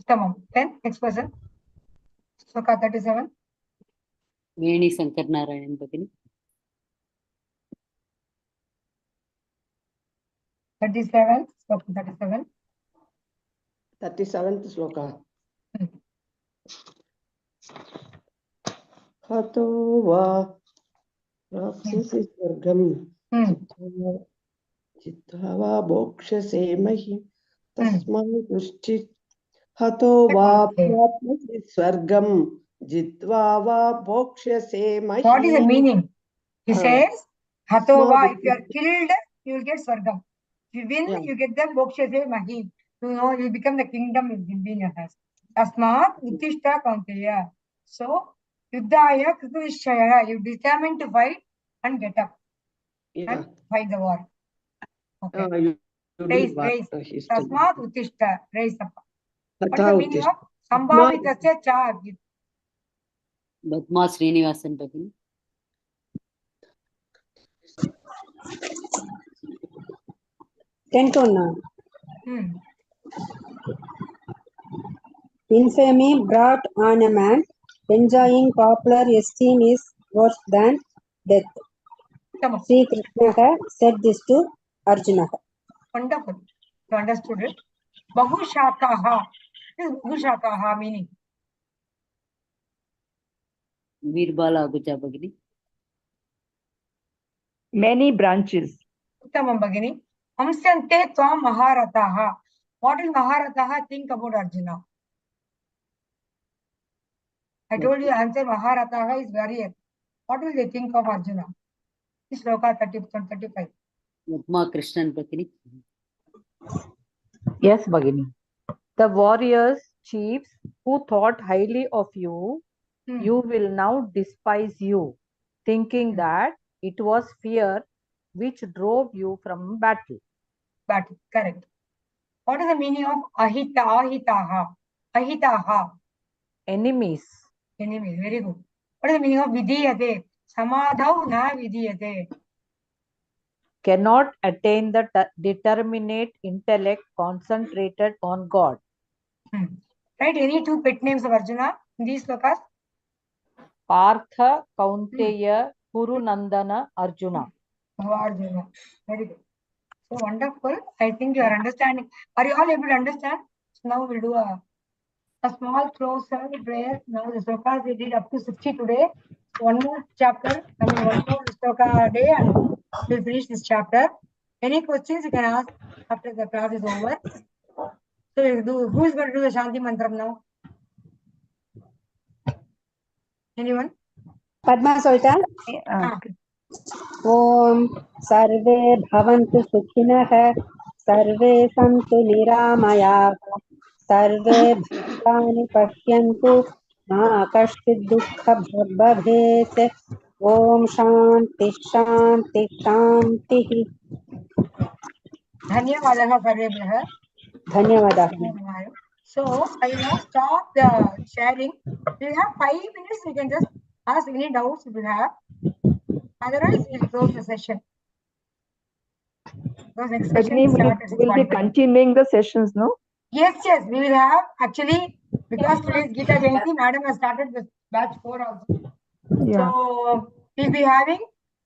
Tamam. Then next person. Sloka 37. Veni Sankar Narayan Bhagini. 37. Sloka 37. 37th sloka. Hato va rapsasi swargam chitta va bhokshase mahi tasmai dushchit hato va rapsasi swargam jitva va bhokshase mahi. What is the meaning? He says, Hatova, if you are killed, you will get Swargam. If you win, you get the Bhokshase Mahi. You know, you become the kingdom will be in your hands. Tasmat Uttishta Kaunteya. So, Yuddhaya Krituvishaya, you determined to fight and get up. And fight the war. Okay. Raise. Tasmat Uttishta, raise up. What is the meaning of Sambhavitasya Cha? Padma Srinivasan Bhagini. Infamy brought on a man enjoying popular esteem is worse than death. Sri Krishna said this to Arjuna. Wonderful. You understood it. Bahushakaha. What is Bahushakaha meaning? Virbala Aguja Bhagini. Many branches. Uttamam Bhagini. Hamsante Tvam Maharataha. What is Maharataha? Think about Arjuna. I told you answer Maharataha is warrior. What will they think of Arjuna? This Sloka 35. Padma Krishnan Bhagini. Yes, Bhagini. The warriors, chiefs who thought highly of you, you will now despise you, thinking that it was fear which drove you from battle. Battle, correct. What is the meaning of ahitaha? Ahitaha. Enemies. Enemies, very good. What is the meaning of vidiyate? Samadhav na vidiyate. Cannot attain the determinate intellect concentrated on God. Write any two pet names of Arjuna in these slokas. Partha, Kaunteya, Kuru Nandana, Arjuna. Arjuna. Very good. So wonderful. I think you are understanding. Are you all able to understand? So now we'll do a small closer prayer. Now the slokas we did up to 60 today. One more chapter, one more sloka a day, and we'll finish this chapter. Any questions you can ask after the class is over. So who is going to do the Shanti Mantram now? Anyone? Padma Solta. Om Sarve Bhavantu Sukhinah Sarve Santu Niramaya Sarve Bhutani Pashyantu Ma Kashchid Dukkha Bhavet Om Shanti Shanti Shanti. Dhanyavadaha Sarvebhyah. Dhanyavadaha. So I will now stop the sharing. We have 5 minutes. We can just ask any doubts if you have. Otherwise, we'll close the session. Because next session will start at 6:45. We'll be continuing the sessions, no? Yes, we will have actually, because today is Gita Jayanti, Madam has started with batch 4 also. Yeah. So we'll be having,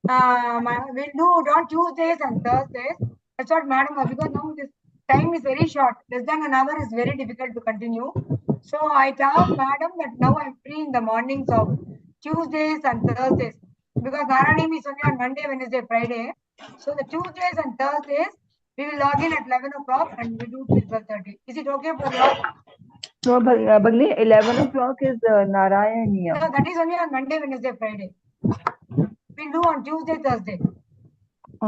we'll do it on Tuesdays and Thursdays. That's what Madam, because now this time is very short, less than an hour is very difficult to continue. So I told Madam that now I'm free in the mornings of Tuesdays and Thursdays, because Narayanam is only on Monday, Wednesday, Friday. So the Tuesdays and Thursdays, we will log in at 11 o'clock and we do till 12:30. Is it okay for you all? No, Bhagni, 11 o'clock is Narayaniya. No, that is only on Monday, Wednesday, Friday. We'll do on Tuesday, Thursday.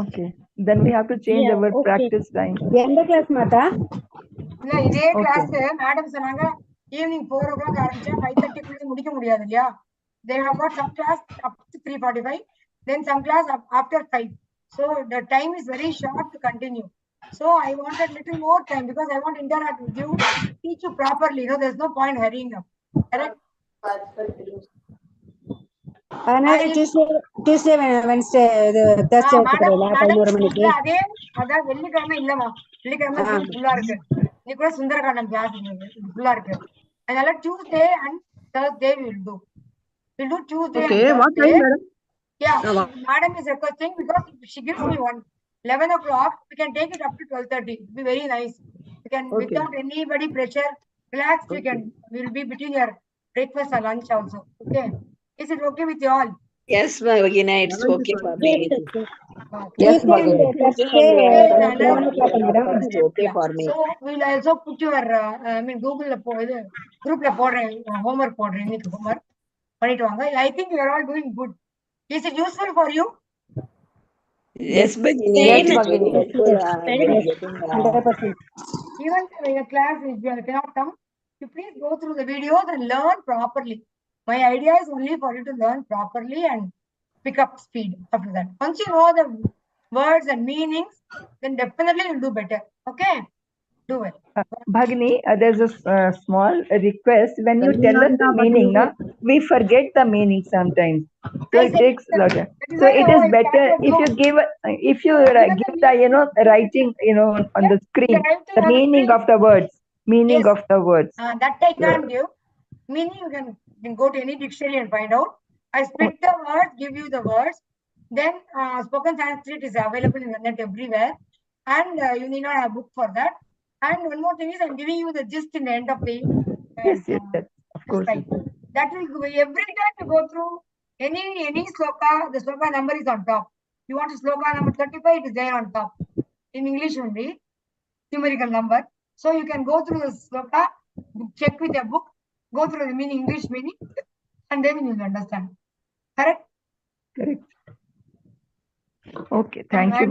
Okay. Then we have to change our practice time. End class, Mata? No, இதே class, Madam சொன்னாங்க evening 4 o'clock ஆரம்பிச்சா 5:30 குள்ள முடிக்க முடியாது இல்லையா? They have got some class up to 3:45, then some class after 5. So the time is very short to continue. So I wanted little more time because I want to interact with you, teach you properly. You know, there's no point hurrying up. Correct? Tuesday, Wednesday, Thursday. அதே அதான் வெள்ளிக்கிழமை இல்லமா, வெள்ளிக்கிழமை ஃபுல்லா இருக்கு. இன்னைக்கு கூட Sundarakandam class ஃபுல்லா இருக்கு. அதனால Tuesday and Thursday we'll do Tuesday and Thursday. What time, madam? Yeah, Madam is requesting because she gives me 11 o'clock. We can take it up to 12:30. It'll be very nice. We can, without anybody pressure, relax. We'll be between your breakfast and lunch also. Okay. Is it okay with you all? Yes, Bhagina, it's okay for me. Yes, Bhagina. It's okay for me. So we'll also put your Google group homework homework. I think you are all doing good. Is it useful for you? Yes, Bhagini. Yes, Bhagini. Even in a class, if you cannot come, you please go through the videos and learn properly. My idea is only for you to learn properly and pick up speed after that. Once you know the words and meanings, then definitely you'll do better. Okay? Do it. Bhagini, there's a small request. When you tell us the meaning, we forget the meaning sometimes. So it takes a lot. So it is better if you give the writing on the screen the meaning of the words. Meaning of the words. That I can't give. Meaning you can go to any dictionary and find out. I split the words, give you the words. Then spoken Sanskrit is available in the net everywhere, and you need not have a book for that. And one more thing is, I'm giving you the gist in the end of the yes, of course. That will go every time you go through any sloka. The sloka number is on top. You want a sloka number 35, it is there on top in English only, numerical number. So you can go through the sloka, check with your book, go through the meaning, English meaning, and then you will understand. Correct? Okay, thank you.